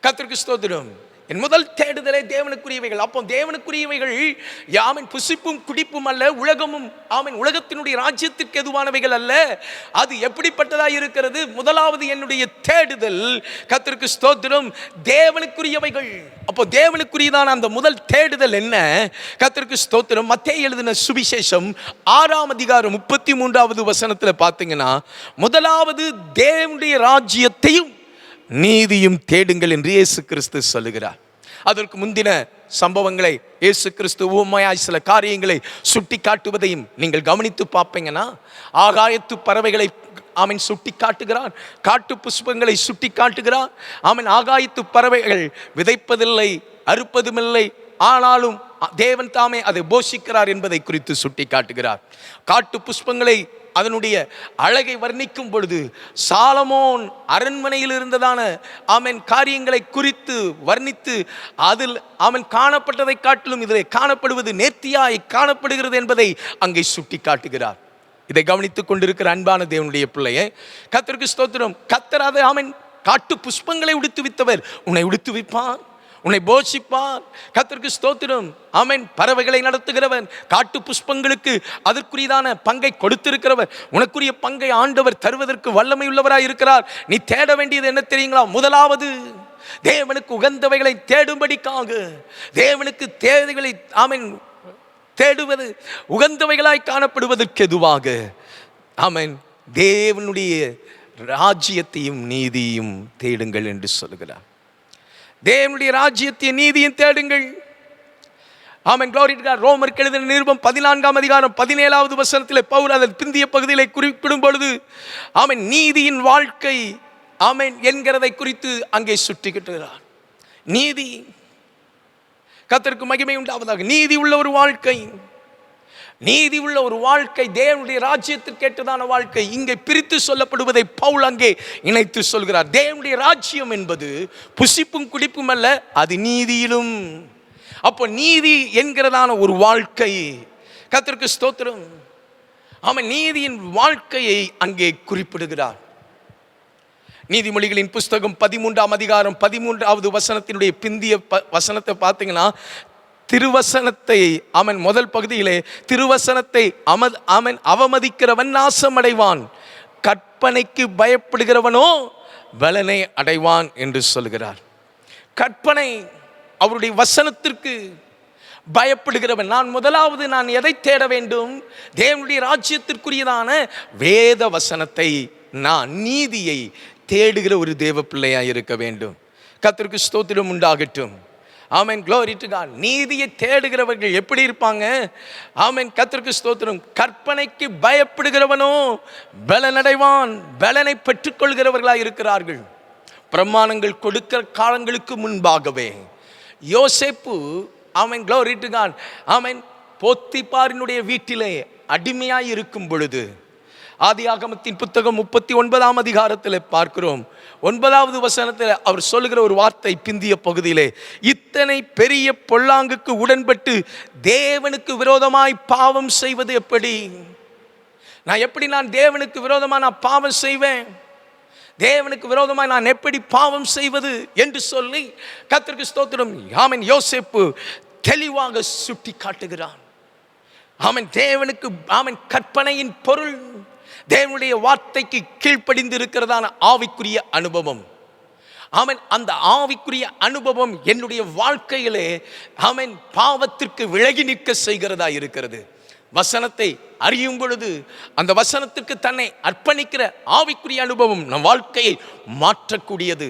கர்த்தருக்கு ஸ்தோத்திரம். என் முதல் தேடுதலே தேவனுக்குரியவைகள். அப்போ தேவனுக்குரியவைகள் ஆமென் புசிப்பும் குடிப்பும் அல்ல, உலகமும் ஆமென் உலகத்தினுடைய ராஜ்யத்திற்கு எதுவானவைகள் அல்ல. அது எப்படிப்பட்டதாக இருக்கிறது? முதலாவது என்னுடைய தேடுதல் கர்த்தருக்கு ஸ்தோத்திரம் தேவனுக்குரியவைகள். அப்போ தேவனுக்குரியதான அந்த முதல் தேடுதல் என்ன? கர்த்தருக்கு ஸ்தோத்திரம். மத்தேயு எழுதின சுவிசேஷம் 6ஆம் அதிகாரம் 33வது வசனத்தில் பார்த்தீங்கன்னா, முதலாவது தேவனுடைய ராஜ்யத்தையும் நீதியும் தேடுங்கள் என்று இயேசு கிறிஸ்து சொல்லுகிறார். அதற்கு முந்தின சம்பவங்களை இயேசு கிறிஸ்து உவமையாய் சில காரியங்களை சுட்டி காட்டுவதையும் நீங்கள் கவனித்து பார்ப்பீங்கன்னா, ஆகாயத்து பறவைகளை ஆமென் சுட்டி காட்டுகிறார், காட்டு புஷ்பங்களை சுட்டி காட்டுகிறார். ஆமென் ஆகாயத்து பறவைகள் விதைப்பதில்லை, அறுப்பதுமில்லை, ஆனாலும் தேவன் தாமே அதை போஷிக்கிறார் என்பதை குறித்து சுட்டி காட்டுகிறார். காட்டு புஷ்பங்களை அதனுடைய அழகை வர்ணிக்கும் பொழுது சாலமோன் அரண்மனையில் இருந்ததான ஆமென் காரியங்களை குறித்து வர்ணித்து அதில் அவன் காணப்பட்டதை காட்டிலும் இதில் காணப்படுவது நேர்த்தியாய் காணப்படுகிறது என்பதை அங்கே சுட்டி காட்டுகிறார். இதை கவனித்துக் கொண்டிருக்கிற அன்பான தேவனுடைய பிள்ளையே, கர்த்தருக்கு ஸ்தோத்திரம். கர்த்தர் அதை ஆமென் காட்டு புஷ்பங்களை உடுத்துவித்தவர் உன்னை உடுத்துவிப்பார், உன்னை போஷிப்பார். கர்த்தருக்கு ஸ்தோத்திரம். ஆமென். பறவைகளை நடத்துகிறவன், காட்டு புஷ்பங்களுக்கு அதற்குரியதான பங்கை கொடுத்திருக்கிறவர், உனக்குரிய பங்கை ஆண்டவர் தருவதற்கு வல்லமை உள்ளவராய் இருக்கிறார். நீ தேட வேண்டியது என்ன தெரியுங்களா? முதலாவது தேவனுக்கு உகந்தவைகளை தேடும்படிக்காக, தேவனுக்கு தேவைகளை ஆமென் தேடுவது உகந்தவைகளாய் காணப்படுவதற்கு எதுவாக ஆமென் தேவனுடைய ராஜ்யத்தையும் நீதியும் தேடுங்கள் என்று சொல்கிறார். தேவனுடைய ராஜ்யத்தையும் நீதியும் தேடுங்கள். ஆமென். glory to God. ரோமருக்கு எழுதின நிருபம் 14ஆம் அதிகாரம் 17வது வசனத்திலே பவுல் அதன் பிந்திய பகுதியிலே குறிப்பிடும் பொழுது ஆமென் நீதியின் வாழ்க்கை ஆமென் என்கிறதை குறித்து அங்கே சுட்டி காட்டுகிறார். நீதி, கர்த்தருக்கு மகிமை உண்டாவதாக. நீதி உள்ள ஒரு வாழ்க்கை, நீதி உள்ள ஒரு வாழ்க்கை, தேவனுடைய ராஜ்யத்திற்கு ஏற்றதான வாழ்க்கை இங்கே பிரித்து சொல்லப்படுவதை பவுல் அங்கே இணைத்து சொல்கிறார். தேவனுடைய ராஜ்யம் என்பது புசிப்பும் குடிப்பும் அல்ல, அது நீதியிலும். அப்போ நீதி என்கிறதான ஒரு வாழ்க்கை, கர்த்தருக்கு ஸ்தோத்திரம், ஆமென் நீதியின் வாழ்க்கையை அங்கே குறிப்பிடுகிறார். நீதிமொழிகளின் புஸ்தகம் 13ஆம் அதிகாரம் 13வது வசனத்தினுடைய பிந்திய வசனத்தை பார்த்தீங்கன்னா, திருவசனத்தை அவன் முதல் பகுதியிலே திருவசனத்தை அவன் அவமதிக்கிறவன் நாசமடைவான், கற்பனைக்கு பயப்படுகிறவனோ பலனை அடைவான் என்று சொல்கிறார். கற்பனை, அவருடைய வசனத்திற்கு பயப்படுகிறவன். முதலாவது நான் எதை தேட வேண்டும்? தேவனுடைய ராஜ்யத்திற்குரியதான வேத வசனத்தை, நான் நீதியை தேடுகிற ஒரு தேவ பிள்ளையாக இருக்க வேண்டும். கர்த்தருக்கு ஸ்தோத்திரம் உண்டாகட்டும். ஆமென், glory to God. நீதியை தேடுகிறவர்கள் எப்படி இருப்பாங்க? ஆமென், கர்த்தருக்கு ஸ்தோத்திரம். கற்பனைக்கு பயப்படுகிறவனோ பலனடைவான். பலனை பெற்றுக்கொள்கிறவர்களாக இருக்கிறார்கள். பிரமாணங்கள் கொடுக்கிற காலங்களுக்கு முன்பாகவே யோசேப்பு, ஆமென், glory to God, ஆமென், போத்திபாரினுடைய வீட்டிலே அடிமையாய் இருக்கும் பொழுது, ஆதியாகமத்தின் புத்தகம் 39ஆம் அதிகாரத்தில் பார்க்கிறோம். 9வது வசனத்தில் அவர் சொல்லுகிற ஒரு வார்த்தை பிந்திய பகுதியிலே, இத்தனை பெரிய பொல்லாங்குக்கு உடன்பட்டு தேவனுக்கு விரோதமாய் பாவம் செய்வது எப்படி? நான் தேவனுக்கு விரோதமாக நான் பாவம் செய்வேன்? தேவனுக்கு விரோதமாய் நான் எப்படி பாவம் செய்வது என்று சொல்லி கர்த்தருக்கு ஸ்தோத்திரம், ஆமென், யோசேப்பு தெளிவாக சுட்டி காட்டுகிறான். ஆமென், தேவனுக்கு, ஆமென், கற்பனையின் பொருள் தேவனுடைய வார்த்தைக்கு கீழ்ப்படிந்து இருக்கிறதான ஆவிக்குரிய அனுபவம். ஆமென், அந்த ஆவிக்குரிய அனுபவம் என்னுடைய வாழ்க்கையிலே, ஆமென், பாவத்திற்கு விலகி நிற்க செய்கிறதா இருக்கிறது. வசனத்தை அறியும் பொழுது அந்த வசனத்திற்கு தன்னை அர்ப்பணிக்கிற ஆவிக்குரிய அனுபவம் நம் வாழ்க்கையை மாற்றக்கூடியது.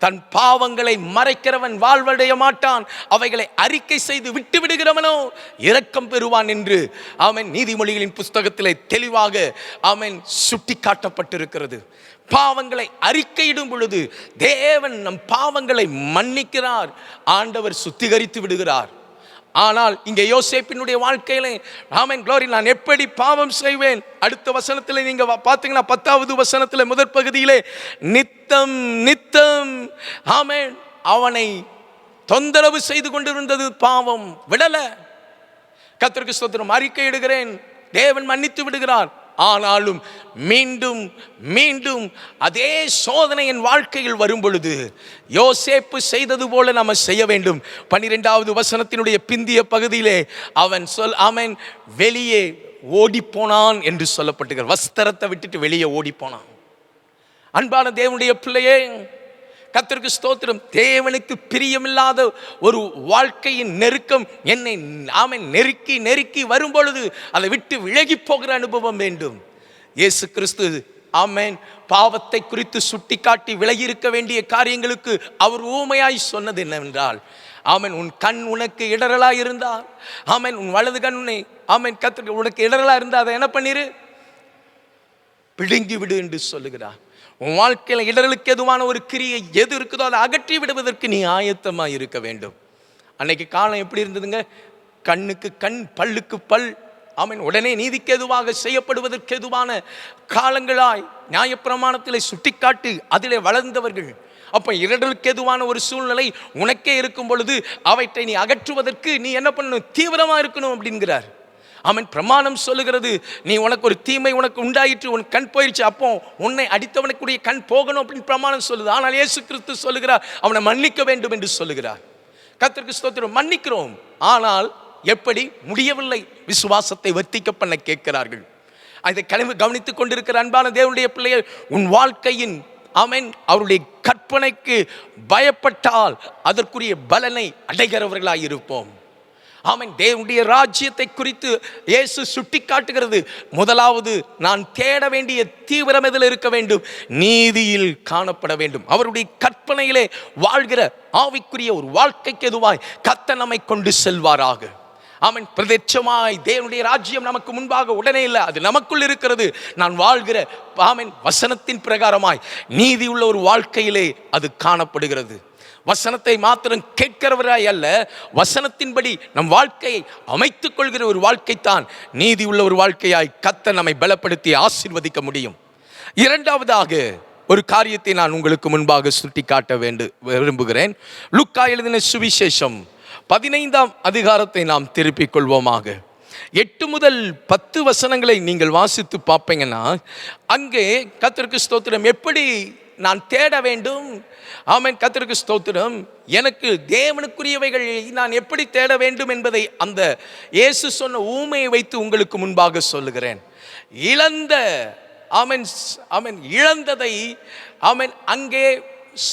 தன் பாவங்களை மறைக்கிறவன் வாழ்வடைய மாட்டான், அவைகளை அறிக்கை செய்து விட்டு விடுகிறவனோ இரக்கம் பெறுவான் என்று, ஆமென், நீதிமொழிகளின் புஸ்தகத்திலே தெளிவாக, ஆமென், சுட்டி காட்டப்பட்டிருக்கிறது. பாவங்களை அறிக்கையிடும் பொழுது தேவன் நம் பாவங்களை மன்னிக்கிறார், ஆண்டவர் சுத்திகரித்து விடுகிறார். ஆனால் இங்கே யோசேப்பினுடைய வாழ்க்கையிலே, ஆமென், glory, நான் எப்படி பாவம் செய்வேன்? அடுத்த வசனத்தில் நீங்க பார்த்தீங்கன்னா 10வது வசனத்தில் முதற் பகுதியிலே, நித்தம் நித்தம், ஆமென், அவனை தொந்தரவு செய்து கொண்டிருந்தது பாவம், விடல. கர்த்தருக்கு ஸ்தோத்திரம். அறிக்கை இடுகிறேன், தேவன் மன்னித்து விடுகிறார். ஆனாலும் மீண்டும் மீண்டும் அதே சோதனை என் வாழ்க்கையில் வரும் பொழுது யோசேப்பு செய்தது போல நாம் செய்ய வேண்டும். 12வது வசனத்தினுடைய பிந்திய பகுதியிலே அவன் ஆமென், வெளியே ஓடிப்போனான் என்று சொல்லப்பட்டிருக்கிறது. வஸ்திரத்தை விட்டுட்டு வெளியே ஓடிப்போனான். அன்பான தேவனுடைய பிள்ளையே, கர்த்தருக்கு ஸ்தோத்திரம். தேவனுக்கு பிரியமில்லாத ஒரு வாழ்க்கையின் நெருக்கம் என்னை, ஆமென், நெருக்கி நெருக்கி வரும் பொழுது அதை விட்டு விலகி போகிற அனுபவம் வேண்டும். இயேசு கிறிஸ்து, ஆமென், பாவத்தை குறித்து சுட்டி காட்டி விலகி இருக்க வேண்டிய காரியங்களுக்கு அவர் ஊமையாய் சொன்னது என்னவென்றால், ஆமென், உன் கண் உனக்கு இடரலாய் இருந்தால், ஆமென், உன் வலது கண் உன்னை, ஆமென், கர்த்தருக்கு உனக்கு இடரலாய் இருந்தால் அதை என்ன பண்ணிரு? பிடுங்கி விடு என்று சொல்லுகிறார். உன் வாழ்க்கையில் இடர்களுக்கு எதுவான ஒரு கிரியை எது இருக்குதோ அதை அகற்றி விடுவதற்கு நீ ஆயத்தமாக இருக்க வேண்டும். அன்னைக்கு காலம் எப்படி இருந்ததுங்க? கண்ணுக்கு கண், பல்லுக்கு பல், ஆமென், உடனே நீதிக்கு எதுவாக செய்யப்படுவதற்கு எதுவான காலங்களாய் நியாயப்பிரமாணத்தில் சுட்டிக்காட்டி அதிலே வளர்ந்தவர்கள். அப்போ இடர்களுக்கு எதுவான ஒரு சூழ்நிலை உனக்கே இருக்கும் பொழுது அவற்றை நீ அகற்றுவதற்கு நீ என்ன பண்ணணும்? தீவிரமாக இருக்கணும் அப்படிங்கிறார். ஆமென், பிரமாணம் சொல்லுகிறது, நீ உனக்கு ஒரு தீமை உனக்கு உண்டாயிற்று, உன் கண் போயிடுச்சு, அப்போ உன்னை அடித்தவனுக்குரிய கண் போகணும் அப்படின்னு பிரமாணம் சொல்லுது. ஆனால் இயேசு கிறிஸ்து சொல்லுகிறார், அவனை மன்னிக்க வேண்டும் என்று சொல்லுகிறார். கர்த்தருக்கு ஸ்தோத்திரம். மன்னிக்கிறோம், ஆனால் எப்படி? முடியவில்லை. விசுவாசத்தை வர்த்திக்க பண்ண கேட்கிறார்கள். அதை கவனித்துக் கொண்டிருக்கிற அன்பான தேவனுடைய பிள்ளைகள், உன் வாழ்க்கையின், ஆமென், அவருடைய கற்பனைக்கு பயப்பட்டால் அதற்குரிய பலனை அடைகிறவர்களாக இருப்போம். ஆமென், தேவனுடைய ராஜ்யத்தை குறித்து இயேசு சுட்டி காட்டுகிறது. முதலாவது நான் தேட வேண்டிய தீவிரம் எதில் இருக்க வேண்டும்? நீதியில் காணப்பட வேண்டும். அவருடைய கற்பனையிலே வாழ்கிற ஆவிக்குரிய ஒரு வாழ்க்கைக்கு எதுவாய் கர்த்தர் நம்மை கொண்டு செல்வாராக. ஆமென், பிரத்யட்சமாய் தேவனுடைய ராஜ்யம் நமக்கு முன்பாக உடனே இல்லை, அது நமக்குள் இருக்கிறது. நான் வாழ்கிற, ஆமென், வசனத்தின் பிரகாரமாய் நீதி உள்ள ஒரு வாழ்க்கையிலே அது காணப்படுகிறது. வசனத்தை மாத்திரம் கேட்கிறவராய் அல்ல, வசனத்தின்படி நம் வாழ்க்கையை அமைத்துக் கொள்கிற ஒரு வாழ்க்கைத்தான் நீதி உள்ள ஒரு வாழ்க்கையாய் கர்த்தர் நம்மை பலப்படுத்தி ஆசீர்வதிக்க முடியும். இரண்டாவதாக ஒரு காரியத்தை நான் உங்களுக்கு முன்பாக சுட்டி காட்ட விரும்புகிறேன். லூக்கா எழுதின சுவிசேஷம் 15ஆம் அதிகாரத்தை நாம் திருப்பிக் கொள்வோமாக. 8 முதல் 10 வசனங்களை நீங்கள் வாசித்து பார்ப்பீங்கன்னா, அங்கே கர்த்தருக்கு ஸ்தோத்திரம், எப்படி நான் தேட வேண்டும்? ஆமென், கர்த்தருக்கு ஸ்தோத்திரம். எனக்கு தேவனுக்குரியவைகள் நான் எப்படி தேட வேண்டும் என்பதை அந்த இயேசு சொன்ன ஊமையை வைத்து உங்களுக்கு முன்பாக சொல்லுகிறேன். இழந்த, ஆமென், ஆமென், இழந்ததை, ஆமென், அங்கே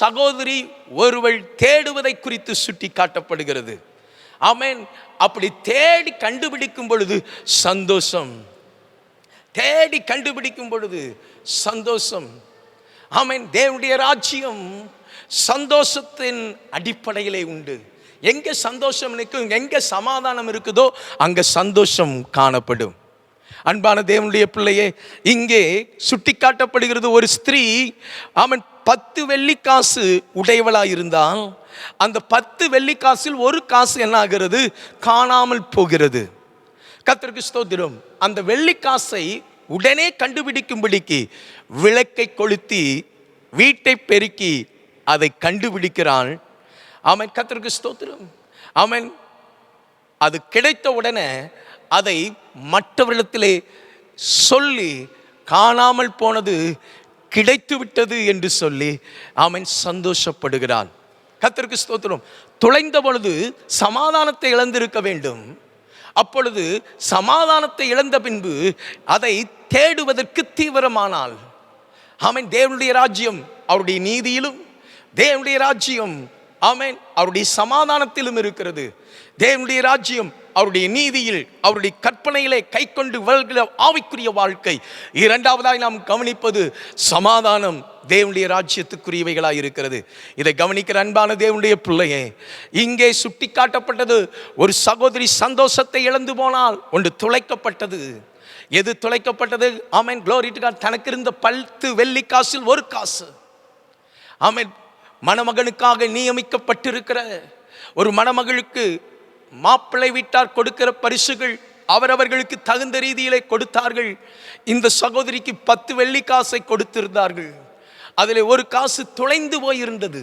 சகோதரி ஒருவள் தேடுவதை குறித்து சுட்டி காட்டப்படுகிறது. ஆமென், அப்படி தேடி கண்டுபிடிக்கும் பொழுது சந்தோஷம், தேடி கண்டுபிடிக்கும் பொழுது சந்தோஷம். ஆமென். தேவனுடைய ராஜ்யம் சந்தோஷத்தின் அடிப்படையிலே உண்டு. எங்க சந்தோஷம் இருக்கும், எங்க சமாதானம் இருக்குதோ அங்க சந்தோஷம் காணப்படும். அன்பான தேவனுடைய பிள்ளையே, இங்கே சுட்டிக்காட்டப்படுகிறது ஒரு ஸ்திரீ அவன் 10 வெள்ளிக்காசு உடையவளாய் இருந்தால் அந்த 10 வெள்ளிக்காசில் ஒரு காசு என்ன ஆகிறது, காணாமல் போகிறது. கர்த்தருக்கு ஸ்தோத்திரம். அந்த வெள்ளிக்காசை உடனே கண்டுபிடிக்கும்படிக்கு விளக்கை கொளுத்தி வீட்டை பெருக்கி அதை கண்டுபிடிக்கிறான். அவன் கர்த்தருக்கு ஸ்தோத்திரம். அவன் அது கிடைத்த உடனே அதை மற்றவர்களிடத்திலே சொல்லி காணாமல் போனது கிடைத்து விட்டது என்று சொல்லி அவன் சந்தோஷப்படுகிறான். கர்த்தருக்கு ஸ்தோத்திரம். தொலைந்த பொழுது சமாதானத்தை இழந்திருக்க வேண்டும். அப்பொழுது சமாதானத்தை இழந்த பின்பு அதை தேடுவதற்கு தீவிரமானால், ஆமென், தேவனுடைய ராஜ்யம் அவருடைய நீதியிலும், தேவனுடைய ராஜ்யம் ஆமென் அவருடைய சமாதானத்திலும் இருக்கிறது. தேவனுடைய ராஜ்யம் அவருடைய நீதியில், அவருடைய கற்பனையிலே கை கொண்டு வாழ்கிற ஆவிக்குரிய வாழ்க்கை. இரண்டாவதாய் நாம் கவனிப்பது சமாதானம் தேவனுடைய ராஜ்யத்துக்குரியவைகளாய் இருக்கிறது. இதை கவனிக்கிற அன்பான தேவனுடைய பிள்ளையே, இங்கே சுட்டி காட்டப்பட்டது ஒரு சகோதரி சந்தோஷத்தை இழந்து போனால் ஒன்று துளைக்கப்பட்டது. எது துளைக்கப்பட்டது? ஆமென், க்ளோரி டு காட். தனக்கு இருந்த 10 வெள்ளிக்காசில் ஒரு காசு. ஆமென். மணமகனுக்காக நியமிக்கப்பட்டிருக்கிற ஒரு மணமகளுக்கு மாப்பிள்ளை வீட்டார் கொடுக்கிற பரிசுகள் அவரவர்களுக்கு தகுந்த ரீதியிலே கொடுத்தார்கள். இந்த சகோதரிக்கு 10 வெள்ளிக்காசை கொடுத்திருந்தார்கள். அதில் ஒரு காசு தொலைந்து போயிருந்தது.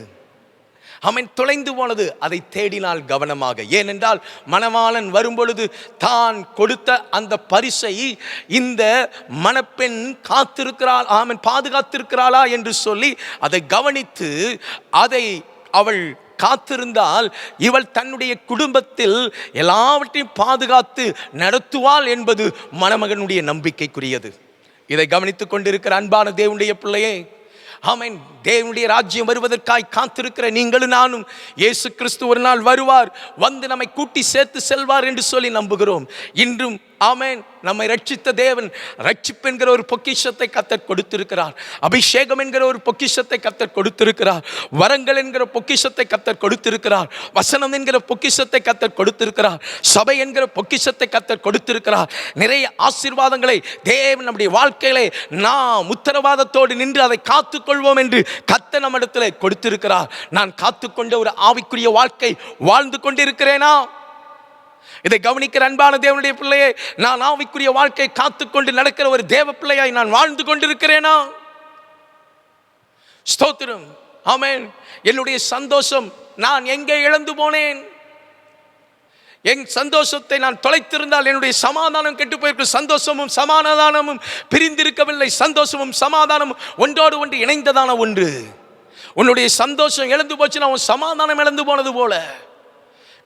அவன் தொலைந்து போனது. அதை தேடினால் கவனமாக. ஏனென்றால் மணவாளன் வரும்பொழுது தான் கொடுத்த அந்த பரிசை இந்த மணப்பெண் காத்திருக்கிறாள், ஆமென், பாதுகாத்திருக்கிறாளா என்று சொல்லி அதை கவனித்து அதை அவள் காத்திருந்தால் இவள் தன்னுடைய குடும்பத்தில் எல்லாவற்றையும் பாதுகாத்து நடத்துவாள் என்பது மணமகனுடைய நம்பிக்கைக்குரியது. இதை கவனித்துக் கொண்டிருக்கிற அன்பான தேவனுடைய பிள்ளையே, ஆமென், தேவனுடைய ராஜ்யம் வருவதற்காய் காத்திருக்கிற நீங்களும் நானும் இயேசு கிறிஸ்து ஒரு நாள் வருவார், வந்து நம்மை கூட்டி சேர்த்து செல்வார் என்று சொல்லி நம்புகிறோம். இன்றும் ஆமென், நம்மை ரட்சித்த தேவன் ரட்சிப்பு என்கிற ஒரு பொக்கிஷத்தை கர்த்தர் கொடுத்திருக்கிறார். அபிஷேகம் என்கிற ஒரு பொக்கிஷத்தை கர்த்தர் கொடுத்திருக்கிறார். வரங்கள் என்கிற பொக்கிஷத்தை கர்த்தர் கொடுத்திருக்கிறார். வசனம் என்கிற பொக்கிஷத்தை கர்த்தர் கொடுத்திருக்கிறார். சபை என்கிற பொக்கிஷத்தை கர்த்தர் கொடுத்திருக்கிறார். நிறைய ஆசீர்வாதங்களை தேவன் நம்முடைய வாழ்க்கையிலே நாம் உத்தரவாதத்தோடு நின்று அதை காத்துக்கொள்வோம் என்று கர்த்தர் நம்மிடத்தில் கொடுத்திருக்கிறார். நான் காத்துக்கொண்ட ஒரு ஆவிக்குரிய வாழ்க்கை வாழ்ந்து கொண்டிருக்கிறேனா? இதை கவனிக்கிற அன்பான தேவனுடைய பிள்ளையே, நான் ஆவிக்குரிய வாழ்க்கை காத்துக்கொண்டு நடக்கிற ஒரு தேவ பிள்ளையாய் நான் வாழ்ந்து கொண்டிருக்கிறேனா? ஸ்தோத்திரம். ஆமென். என்னுடைய சந்தோஷம் நான் எங்கே இழந்து போனேன்? என் சந்தோஷத்தை நான் தொலைத்திருந்தால் என்னுடைய சமாதானம் கெட்டு போயிருக்கும். சந்தோஷமும் சமாதானமும் பிரிந்திருக்கவில்லை. சந்தோஷமும் சமாதானமும் ஒன்றோடு ஒன்று இணைந்ததான ஒன்று. உன்னுடைய சந்தோஷம் இழந்து போச்சுன்னா உன் சமாதானம் இழந்து போனது போல.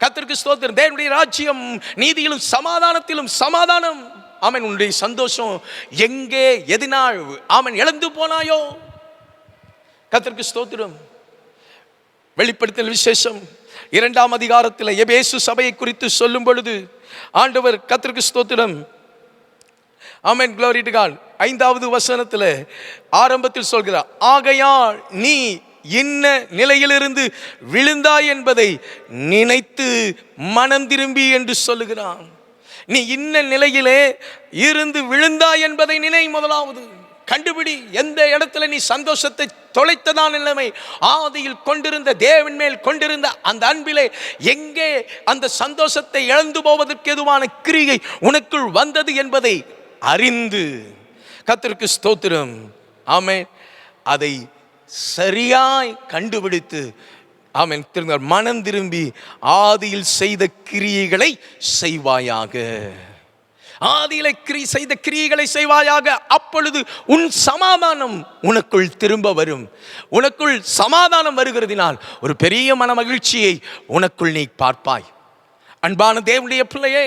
கர்த்தருக்கு ஸ்தோத்திரம். தேவனுடைய ராஜ்யம் நீதியிலும் சமாதானத்திலும் சமாதானம். ஆமென். உன்னுடைய சந்தோஷம் எங்கே எதினால் ஆமென் இழந்து போனாயோ? கர்த்தருக்கு ஸ்தோத்திரம். வெளிப்படுத்தல் விசேஷம் 2ஆம் அதிகாரத்தில் எபேசு சபையை குறித்து சொல்லும் பொழுது ஆண்டவர் கர்த்தருக்கு ஸ்தோத்திரம், ஆமென், க்ளோரி டு காட், 5வது வசனத்தில் ஆரம்பத்தில் சொல்கிறார், ஆகையால் நீ இன்ன நிலையிலிருந்து விழுந்தாய் என்பதை நினைத்து மனம் திரும்பி என்று சொல்லுகிறான். நீ இன்ன நிலையிலே இருந்து விழுந்தாய் என்பதை நினை. முதலாவது கண்டுபிடி, எந்த இடத்துல நீ சந்தோஷத்தை தொலைத்ததான் நிலைமை. ஆதியில் கொண்டிருந்த தேவன் மேல் கொண்டிருந்த அந்த அன்பிலே எங்கே அந்த சந்தோஷத்தை இழந்து போவதற்கு எதுவான கிரியை உனக்குள் வந்தது என்பதை அறிந்து, கர்த்தருக்கு ஸ்தோத்திரம், ஆமென், அதை சரியாய் கண்டுபிடித்து, ஆமென், மனம் திரும்பி ஆதியில் செய்த கிரியைகளை செய்வாயாக. ஆதியிலே செய்த கிரியைகளை செய்வாயாக. அப்பொழுது உன் சமாதானம் உனக்குள் திரும்ப வரும். உனக்குள் சமாதானம் வருகிறதினால் ஒரு பெரிய மன மகிழ்ச்சியை உனக்குள் நீ பார்ப்பாய். அன்பான தேவனுடைய பிள்ளையே,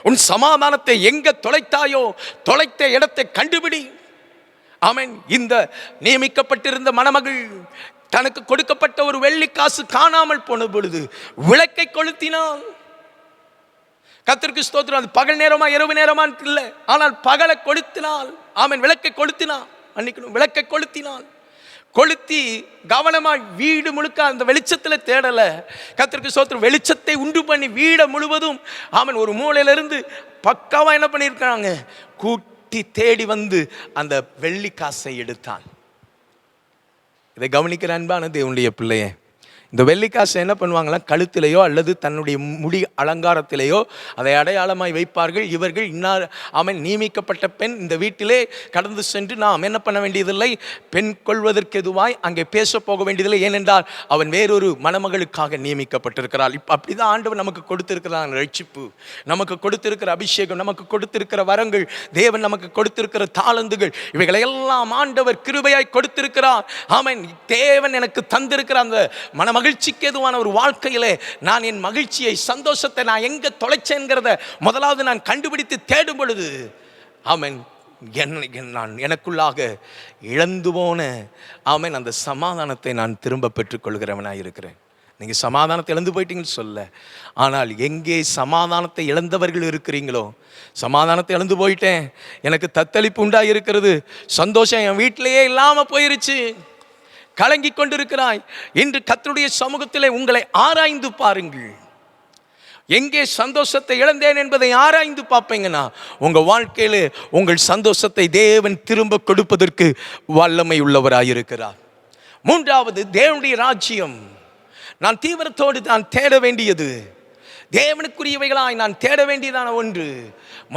உன் சமாதானத்தை எங்க தொலைத்தாயோ தொலைத்த இடத்தை கண்டுபிடி. ஆமென். இந்த நியமிக்கப்பட்டிருந்த மணமகள் தனக்கு கொடுக்கப்பட்ட ஒரு வெள்ளிக்காசு காணாமல் போன பொழுது விளக்கை கொளுத்தினாள். கர்த்தருக்கு ஸ்தோத்திரம். அது பகல் நேரமா இரவு நேரமா இல்லை, ஆனால் பகலை கொளுத்தினாள். ஆமென். விளக்கை கொளுத்தினாள். அன்னைக்கு விளக்கை கொளுத்தினாள். கொளுத்தி கவனமாய் வீடு முழுக்க அந்த வெளிச்சத்தில் தேடல. கர்த்தருக்கு ஸ்தோத்திரம். வெளிச்சத்தை உண்டு பண்ணி வீடை முழுவதும் அவன் ஒரு மூலையிலிருந்து பக்காவா என்ன பண்ணியிருக்காங்க, கூட்டி தேடி வந்து அந்த வெள்ளி காசை எடுத்தான். இதை கவனிக்கிற அன்பான தேவனுடைய பிள்ளையே, இந்த வெள்ளிக்காசை என்ன பண்ணுவாங்களா, கழுத்திலேயோ அல்லது தன்னுடைய முடி அலங்காரத்திலேயோ அதை அடையாளமாய் வைப்பார்கள். இவர்கள் அவன் நியமிக்கப்பட்ட பெண் இந்த வீட்டிலே கடந்து சென்று நாம் என்ன பண்ண வேண்டியதில்லை, பெண் கொள்வதற்கு எதுவாய் அங்கே பேச போக வேண்டியதில்லை. ஏனென்றால் அவன் வேறொரு மணமகளுக்காக நியமிக்கப்பட்டிருக்கிறாள். இப்போ அப்படிதான் ஆண்டவர் நமக்கு கொடுத்திருக்கிறான் ரட்சிப்பு, நமக்கு கொடுத்திருக்கிற அபிஷேகம், நமக்கு கொடுத்திருக்கிற வரங்கள், தேவன் நமக்கு கொடுத்திருக்கிற தாளந்துகள், இவைகளெல்லாம் ஆண்டவர் கிருபையாய் கொடுத்திருக்கிறார். அவன் தேவன் எனக்கு தந்திருக்கிற அந்த மகிழ்ச்சிக்கு எதுவான ஒரு வாழ்க்கையிலே நான் என் மகிழ்ச்சியை, சந்தோஷத்தை நான் எங்க தொலைச்சேங்கிறத முதலாவது நான் கண்டுபிடித்து தேடும் பொழுது ஆமென் நான் எனக்குள்ளாக இழந்து போன ஆமென் அந்த சமாதானத்தை நான் திரும்ப பெற்றுக்கொள்கிறவனாக இருக்கிறேன். நீங்கள் சமாதானத்தை இழந்து போயிட்டீங்கன்னு சொல்ல, ஆனால் எங்கே சமாதானத்தை இழந்தவர்கள் இருக்கிறீங்களோ, சமாதானத்தை இழந்து போயிட்டேன், எனக்கு தத்தளிப்பு உண்டாகி இருக்கிறது, சந்தோஷம் என் வீட்டிலேயே இல்லாமல் போயிருச்சு, கலங்கி கொண்டிருக்கிறாய், இன்று கர்த்தருடைய சமூகத்திலே உங்களை ஆராய்ந்து பாருங்கள். எங்கே சந்தோஷத்தை இழந்தேன் என்பதை ஆராய்ந்து பார்ப்பீங்கன்னா உங்க வாழ்க்கையில உங்கள் சந்தோஷத்தை தேவன் திரும்ப கொடுப்பதற்கு வல்லமை உள்ளவராயிருக்கிறார். மூன்றாவது, தேவனுடைய ராஜ்யம். நான் தீவிரத்தோடு நான் தேட வேண்டியது, தேவனுக்குரியவைகளாய் நான் தேட வேண்டியதான ஒன்று.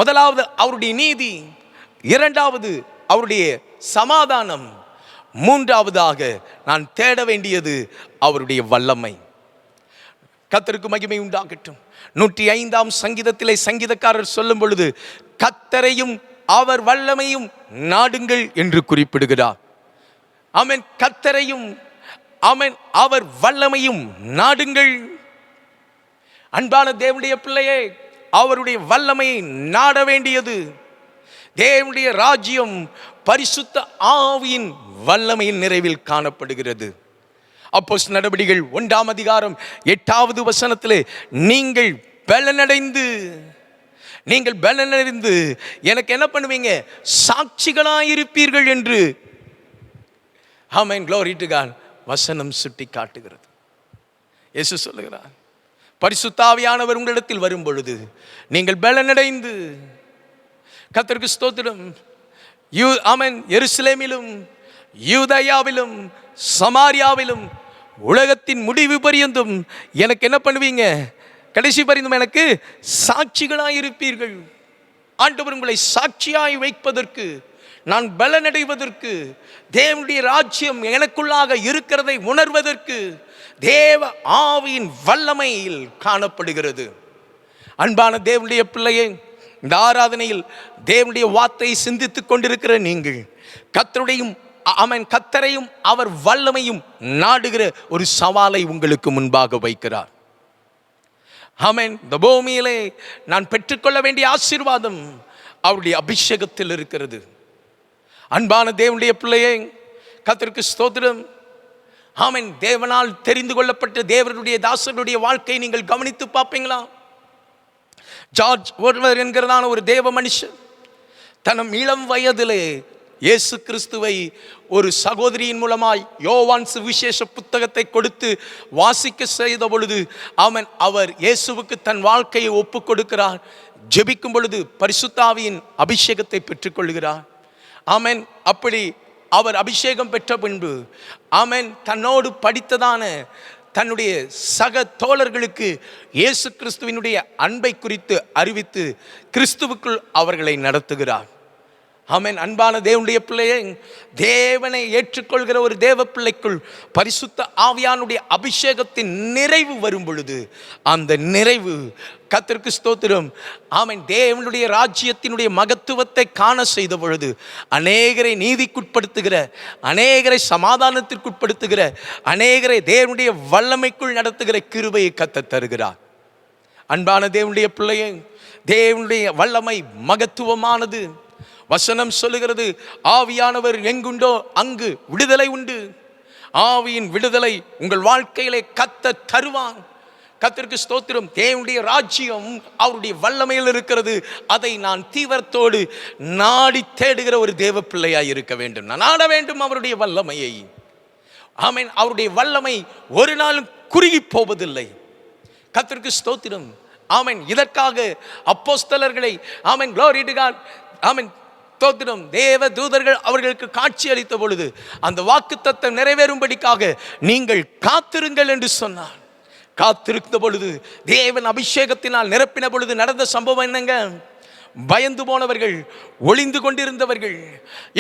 முதலாவது அவருடைய நீதி, இரண்டாவது அவருடைய சமாதானம், மூன்றாவதாக நான் தேட வேண்டியது அவருடைய வல்லமை. கர்த்தருக்கு மகிமை உண்டாகட்டும். 105ஆம் சங்கீதத்திலே சங்கீதக்காரர் சொல்லும் பொழுது கர்த்தரையும் அவர் வல்லமையும் நாடுங்கள் என்று குறிப்பிடுகிறார். ஆமென். கர்த்தரையும் ஆமென் அவர் வல்லமையும் நாடுங்கள். அன்பான தேவனுடைய பிள்ளையே, அவருடைய வல்லமையை நாட வேண்டியது. தேவனுடைய ராஜ்யம் பரிசுத்த ஆவியின் வல்லமையின் நிறைவில் காணப்படுகிறது. அப்போஸ்தலர் நடபடிகள் 1ஆம் அதிகாரம் 8வது வசனத்திலே நீங்கள் பலனடைந்து எனக்கு என்ன பண்ணுவீங்க, சாட்சிகளாயிருப்பீர்கள் என்று ஆமென் glory to God வசனம் சுட்டி காட்டுகிறது. இயேசு சொல்லுகிறார், பரிசுத்த ஆவியானவர் உங்களிடத்தில் வரும் பொழுது நீங்கள் பலனடைந்து, கர்த்தருக்கு ஸ்தோத்திரம், ஆமென், எருசலேமிலும் யூதேயாவிலும் சமாரியாவிலும் உலகத்தின் முடிவு பரியந்தும் எனக்கு என்ன பண்ணுவீங்க, கடைசி பரியந்தும் எனக்கு சாட்சிகளாயிருப்பீர்கள். ஆண்டவர் உங்களை சாட்சியாய் வைப்பதற்கு, நான் பலனடைவதற்கு, தேவனுடைய ராஜ்யம் எனக்குள்ளாக இருக்கிறதை உணர்வதற்கு தேவ ஆவியின் வல்லமையில் காணப்படுகிறது. அன்பான தேவனுடைய பிள்ளையே, இந்த ஆராதனையில் தேவனுடைய வார்த்தையை சிந்தித்துக் கொண்டிருக்கிற நீங்கள் கர்த்தரையும் அவர் வல்லமையும் நாடுகிற ஒரு சவாலை உங்களுக்கு முன்பாக வைக்கிறார். ஆமென். இந்த பூமியிலே நான் பெற்றுக்கொள்ள வேண்டிய ஆசீர்வாதம் அவருடைய அபிஷேகத்தில் இருக்கிறது. அன்பான தேவனுடைய பிள்ளையே, கர்த்தருக்கு ஸ்தோத்திரம். ஆமென். தேவனால் தெரிந்து கொள்ளப்பட்ட தேவனுடைய தாசனுடைய வாழ்க்கையை நீங்கள் கவனித்து பார்ப்பீங்களா? ஜார்ஜ் ஓர்வர் என்கிறதான ஒரு தேவ மனுஷன் தன் இளம் வயதிலே இயேசு கிறிஸ்துவை ஒரு சகோதரியின் மூலமாய் யோவான் சுவிசேஷ புத்தகத்தை கொடுத்து வாசிக்க செய்த பொழுது அவர் இயேசுவுக்கு தன் வாழ்க்கையை ஒப்பு கொடுக்கிறார். ஜெபிக்கும் பொழுது பரிசுத்த ஆவியின் அபிஷேகத்தை பெற்றுக்கொள்கிறார். ஆமென். அப்படி அவர் அபிஷேகம் பெற்ற பின்பு ஆமென் தன்னோடு படித்ததான தன்னுடைய சக தோழர்களுக்கு இயேசு கிறிஸ்துவினுடைய அன்பை குறித்து அறிவித்து கிறிஸ்துவுக்குள் அவர்களை நடத்துகிறார். ஆமென். அன்பான தேவனுடைய பிள்ளையே, தேவனை ஏற்றுக்கொள்கிற ஒரு தேவ பிள்ளைக்குள் பரிசுத்த ஆவியானுடைய அபிஷேகத்தின் நிறைவு வரும் பொழுது அந்த நிறைவு, கர்த்தருக்கு ஸ்தோத்திரம், ஆமென், தேவனுடைய ராஜ்யத்தினுடைய மகத்துவத்தை காண செய்த பொழுது அநேகரை நீதிக்குட்படுத்துகிற, அநேகரை சமாதானத்திற்குட்படுத்துகிற, அநேகரை தேவனுடைய வல்லமைக்குள் நடத்துகிற கிருபையை கர்த்தர் தருகிறார். அன்பான தேவனுடைய பிள்ளையே, தேவனுடைய வல்லமை மகத்துவமானது. வசனம் சொல்லுகிறது, ஆவியானவர் எங்குண்டோ அங்கு விடுதலை உண்டு. ஆவியின் விடுதலை உங்கள் வாழ்க்கையிலே கர்த்தர் தருவான். கர்த்தருக்கு ஸ்தோத்திரம். தேவனுடைய ராஜ்யம் அவருடைய வல்லமையில் இருக்கிறது. அதை நான் தீவிரத்தோடு நாடி தேடுகிற ஒரு தேவ பிள்ளையாய் இருக்க வேண்டும். நான் நாட வேண்டும் அவருடைய வல்லமையை. ஆமென். அவருடைய வல்லமை ஒரு நாளும் குறுகி போவதில்லை. கர்த்தருக்கு ஸ்தோத்திரம். ஆமென். இதற்காக அப்போஸ்தலர்களை ஆமென் glory to God ஆமென் ஸ்தோத்திரம், தேவ தூதர்கள் அவர்களுக்கு காட்சி அளித்த பொழுது அந்த வாக்குத்தத்தம் நிறைவேறும்படிக்காக நீங்கள் காத்திருங்கள் என்று சொன்னார். காத்திருந்த பொழுது தேவன் அபிஷேகத்தினால் நிரப்பின பொழுது நடந்த சம்பவம் என்னங்க? பயந்து போனவர்கள், ஒளிந்து கொண்டிருந்தவர்கள்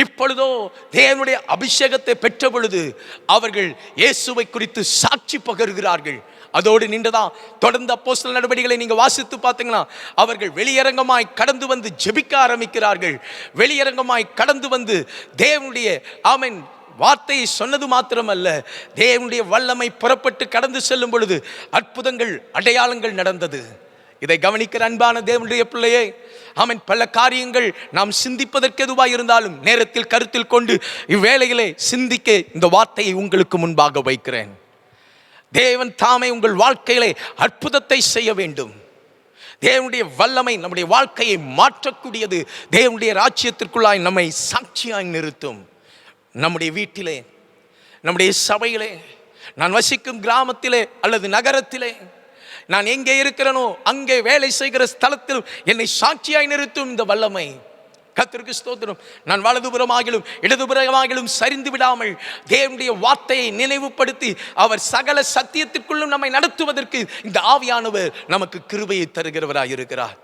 இப்பொழுதோ தேவனுடைய அபிஷேகத்தை பெற்ற பொழுது அவர்கள் இயேசுவை குறித்து சாட்சி பகர்கிறார்கள். அதோடு நின்றதா தொடர்ந்து அப்போஸ்தலர் நடவடிக்கைகளை நீங்க வாசித்து பார்த்தீங்கன்னா அவர்கள் வெளியரங்கமாய் கடந்து வந்து ஜெபிக்க ஆரம்பிக்கிறார்கள். வெளியரங்கமாய் கடந்து வந்து தேவனுடைய ஆமென் வார்த்தையை சொன்னது மாத்திரமல்ல, தேவனுடைய வல்லமை புறப்பட்டு கடந்து செல்லும் பொழுது அற்புதங்கள் அடையாளங்கள் நடந்தது. இதை கவனிக்கிற அன்பான தேவனுடைய பிள்ளையே, ஆமென், பல காரியங்கள் நாம் சிந்திப்பதற்கு எதுவாக இருந்தாலும் நேரத்தில் கருத்தில் கொண்டு இவ்வேளையிலே சிந்திக்க இந்த வார்த்தையை உங்களுக்கு முன்பாக வைக்கிறேன். தேவன் தாமே உங்கள் வாழ்க்கையிலே அற்புதத்தை செய்ய வேண்டும். தேவனுடைய வல்லமை நம்முடைய வாழ்க்கையை மாற்றக்கூடியது. தேவனுடைய ராஜ்யத்திற்குள்ளாய் நம்மை சாட்சியாய் நிறுத்தும். நம்முடைய வீட்டிலே, நம்முடைய சபையிலே, நான் வசிக்கும் கிராமத்திலே அல்லது நகரத்திலே, நான் எங்கே இருக்கிறேனோ அங்கே வேலை செய்கிற ஸ்தலத்தில் என்னை சாட்சியாய் நிறுத்தும் இந்த வல்லமை. கர்த்தருக்கு ஸ்தோத்திரம். நான் வலதுபுறமாகிலும் இடதுபுறமாகிலும் சரிந்து விடாமல் தேவனுடைய வார்த்தையை நினைவுபடுத்தி அவர் சகல சத்தியத்திற்குள்ளும் நம்மை நடத்துவதற்கு இந்த ஆவியானவர் நமக்கு கிருபையை தருகிறவராய் இருக்கிறார்.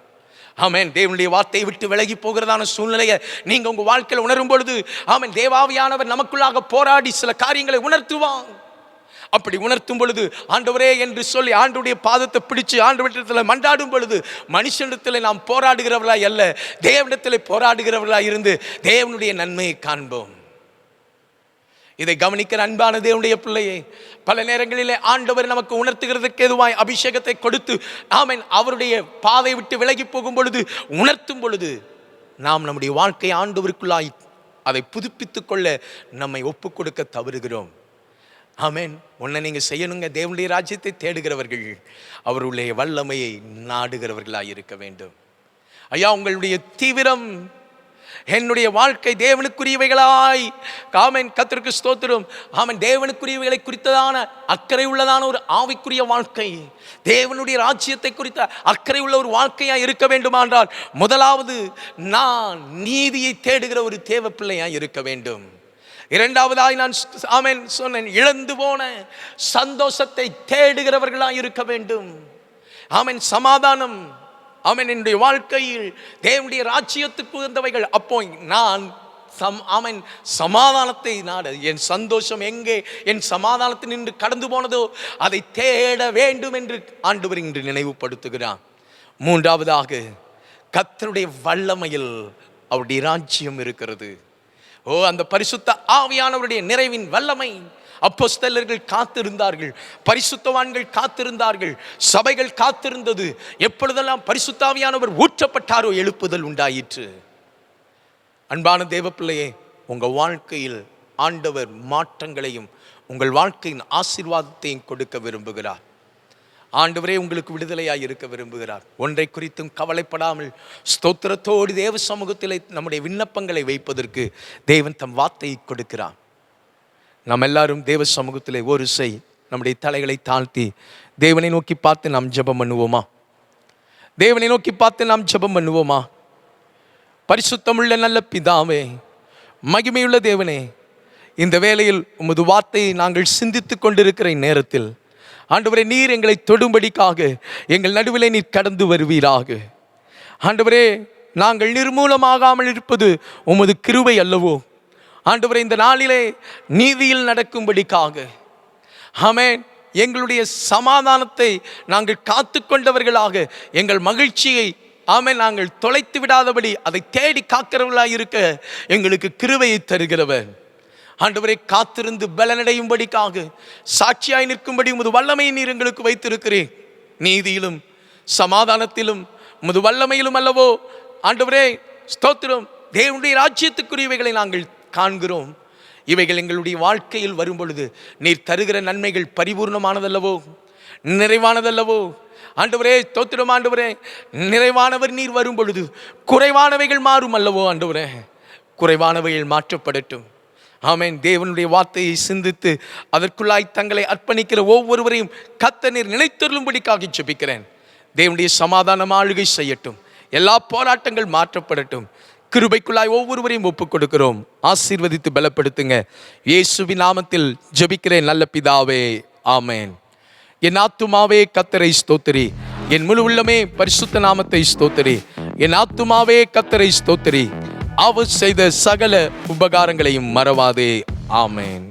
ஆமென். தேவனுடைய வார்த்தையை விட்டு விலகி போகிறதான சூழ்நிலையை நீங்க உங்க வாழ்க்கையில் உணரும் பொழுது ஆமென், தேவாவியானவர் நமக்குள்ளாக போராடி சில காரியங்களை உணர்த்துவான். அப்படி உணர்த்தும் பொழுது ஆண்டவரே என்று சொல்லி ஆண்டவருடைய பாதத்தை பிடிச்சு ஆண்டவரிடத்தில் மன்றாடும் பொழுது மனுஷனிடத்தில் நாம் போராடுகிறவர்களாய் அல்ல, தேவனிடத்தில் போராடுகிறவர்களாய் இருந்து தேவனுடைய நன்மையை காண்போம். இதை கவனிக்கிற அன்பான தேவனுடைய பிள்ளையே, பல நேரங்களிலே ஆண்டவர் நமக்கு உணர்த்துகிறதுக்கு எதுவாய் அபிஷேகத்தை கொடுத்து ஆமென் அவருடைய பாதை விட்டு விலகி போகும் பொழுது உணர்த்தும் பொழுது நாம் நம்முடைய வாழ்க்கை ஆண்டவருக்குள்ளாய் அதை புதுப்பித்துக் கொள்ள நம்மை ஒப்புக் கொடுக்க தவறுகிறோம். ஆமென். உன்னை நீங்க செய்யணுங்க. தேவனுடைய ராஜ்யத்தை தேடுகிறவர்கள் அவருடைய வல்லமையை நாடுகிறவர்களாய் இருக்க வேண்டும். ஐயா, உங்களுடைய தீவிரம் என்னுடைய வாழ்க்கை தேவனுக்குரியவைகளாய் ஆமென், கர்த்தருக்கு ஸ்தோத்திரம், ஆமென், தேவனுக்குரியவைகளை குறித்ததான அக்கறை உள்ளதான ஒரு ஆவிக்குரிய வாழ்க்கை, தேவனுடைய ராஜ்யத்தை குறித்த அக்கறை உள்ள ஒரு வாழ்க்கையாய் இருக்க வேண்டுமானால் முதலாவது நான் நீதியை தேடுகிற ஒரு தேவ பிள்ளையாய் இருக்க வேண்டும். இரண்டாவதாய் நான் ஆமென் சொன்னேன், இழந்து போன சந்தோஷத்தை தேடுகிறவர்களாய் இருக்க வேண்டும். ஆமென், சமாதானம், ஆமென், என்னுடைய வாழ்க்கையில் தேவனுடைய ராஜ்யத்துக்கு உகந்தவைகள். அப்போ நான் ஆமென் சமாதானத்தை நாட, என் சந்தோஷம் எங்கே என் சமாதானத்தில் நின்று கடந்து போனதோ அதை தேட வேண்டும் என்று ஆண்டவர் இன்று நினைவுபடுத்துகிறான். மூன்றாவதாக கர்த்தருடைய வல்லமையில் அவருடைய ராஜ்யம் இருக்கிறது. ஓ, அந்த பரிசுத்த ஆவியானவருடைய நிறைவின் வல்லமை. அப்போஸ்தலர்கள் காத்திருந்தார்கள், பரிசுத்தவான்கள் காத்திருந்தார்கள், சபைகள் காத்திருந்தது. எப்பொழுதெல்லாம் பரிசுத்த ஆவியானவர் ஊற்றப்பட்டாரோ எழுப்புதல் உண்டாயிற்று. அன்பான தேவ பிள்ளையே, உங்க வாழ்க்கையில் ஆண்டவர் மாற்றங்களையும் உங்கள் வாழ்க்கையின் ஆசீர்வாதத்தையும் கொடுக்க விரும்புகிறார். ஆண்டவரே உங்களுக்கு விடுதலையாய் இருக்க விரும்புகிறார். ஒன்றை குறித்தும் கவலைப்படாமல் ஸ்தோத்திரத்தோடு தேவ சமூகத்திலே நம்முடைய விண்ணப்பங்களை வைப்பதற்கு தேவன் தம் வார்த்தையை கொடுக்கிறார். நாம் எல்லாரும் தேவ சமூகத்திலே ஒரு நம்முடைய தலைகளை தாழ்த்தி தேவனை நோக்கி பார்த்து நாம் ஜெபம் பண்ணுவோமா? தேவனை நோக்கி பார்த்து நாம் ஜெபம் பண்ணுவோமா? பரிசுத்தமுள்ள நல்ல பிதாவே, மகிமையுள்ள தேவனே, இந்த வேளையில் உமது வார்த்தையை நாங்கள் சிந்தித்து கொண்டிருக்கிற நேரத்தில் ஆண்டவரே, நீர் எங்களை தொடும்படிக்காக எங்கள் நடுவிலே நீர் கடந்து வருவீராக. ஆண்டவரே, நாங்கள் நிர்மூலமாகாமல் இருப்பது உமது கிருபை அல்லவோ? ஆண்டவரே, இந்த நாளிலே நீதியில் நடக்கும்படிக்காக ஆமென், எங்களுடைய சமாதானத்தை நாங்கள் காத்து கொண்டவர்களாக எங்கள் மகிழ்ச்சியை ஆமென் நாங்கள் தொலைத்து விடாதபடி அதை தேடி காக்கிறவர்களாக இருக்க எங்களுக்கு கிருபையை தருகிறவர். ஆண்டவரை, காத்திருந்து பலனடையும்படிக்காக சாட்சியாய் நிற்கும்படி உமது வல்லமையை நீர் எங்களுக்கு வைத்திருக்கிறேன். நீதியிலும் சமாதானத்திலும் உமது வல்லமையிலும் அல்லவோ ஆண்டவரே ஸ்தோத்திரம். தேவனுடைய ராஜ்யத்துக்குரியவைகளை நாங்கள் காண்கிறோம். இவைகள் எங்களுடைய வாழ்க்கையில் வரும் பொழுது நீர் தருகிற நன்மைகள் பரிபூர்ணமானதல்லவோ, நிறைவானதல்லவோ? ஆண்டவரே ஸ்தோத்திரம். ஆண்டவரே, நிறைவானவர் நீர் வரும் பொழுது குறைவானவைகள் மாறும் அல்லவோ? ஆண்டவரே, குறைவானவைகள் மாற்றப்படட்டும். ஆமென். தேவனுடைய வார்த்தையை சிந்தித்து அதற்குள்ளாய் தங்களை அர்ப்பணிக்கிற ஒவ்வொருவரையும் கர்த்தர் நினைத்தருளும்படிக்காக ஜெபிக்கிறேன். தேவனுடைய சமாதானம் ஆளுகை செய்யட்டும். எல்லா போராட்டங்கள் மாற்றப்படட்டும். கிருபைக்குள்ளாய் ஒவ்வொருவரையும் ஒப்புக் கொடுக்கிறோம். ஆசீர்வதித்து பலப்படுத்துங்க. இயேசுவின் நாமத்தில் ஜெபிக்கிறேன் நல்ல பிதாவே, ஆமென். என் ஆத்துமாவே கர்த்தரை ஸ்தோத்திரி, என் முழு உள்ளமே பரிசுத்த நாமத்தை ஸ்தோத்திரி. என் ஆத்துமாவே கர்த்தரை ஸ்தோத்திரி, அவர் செய்த சகல உபகாரங்களையும் மறவாதே. ஆமென்.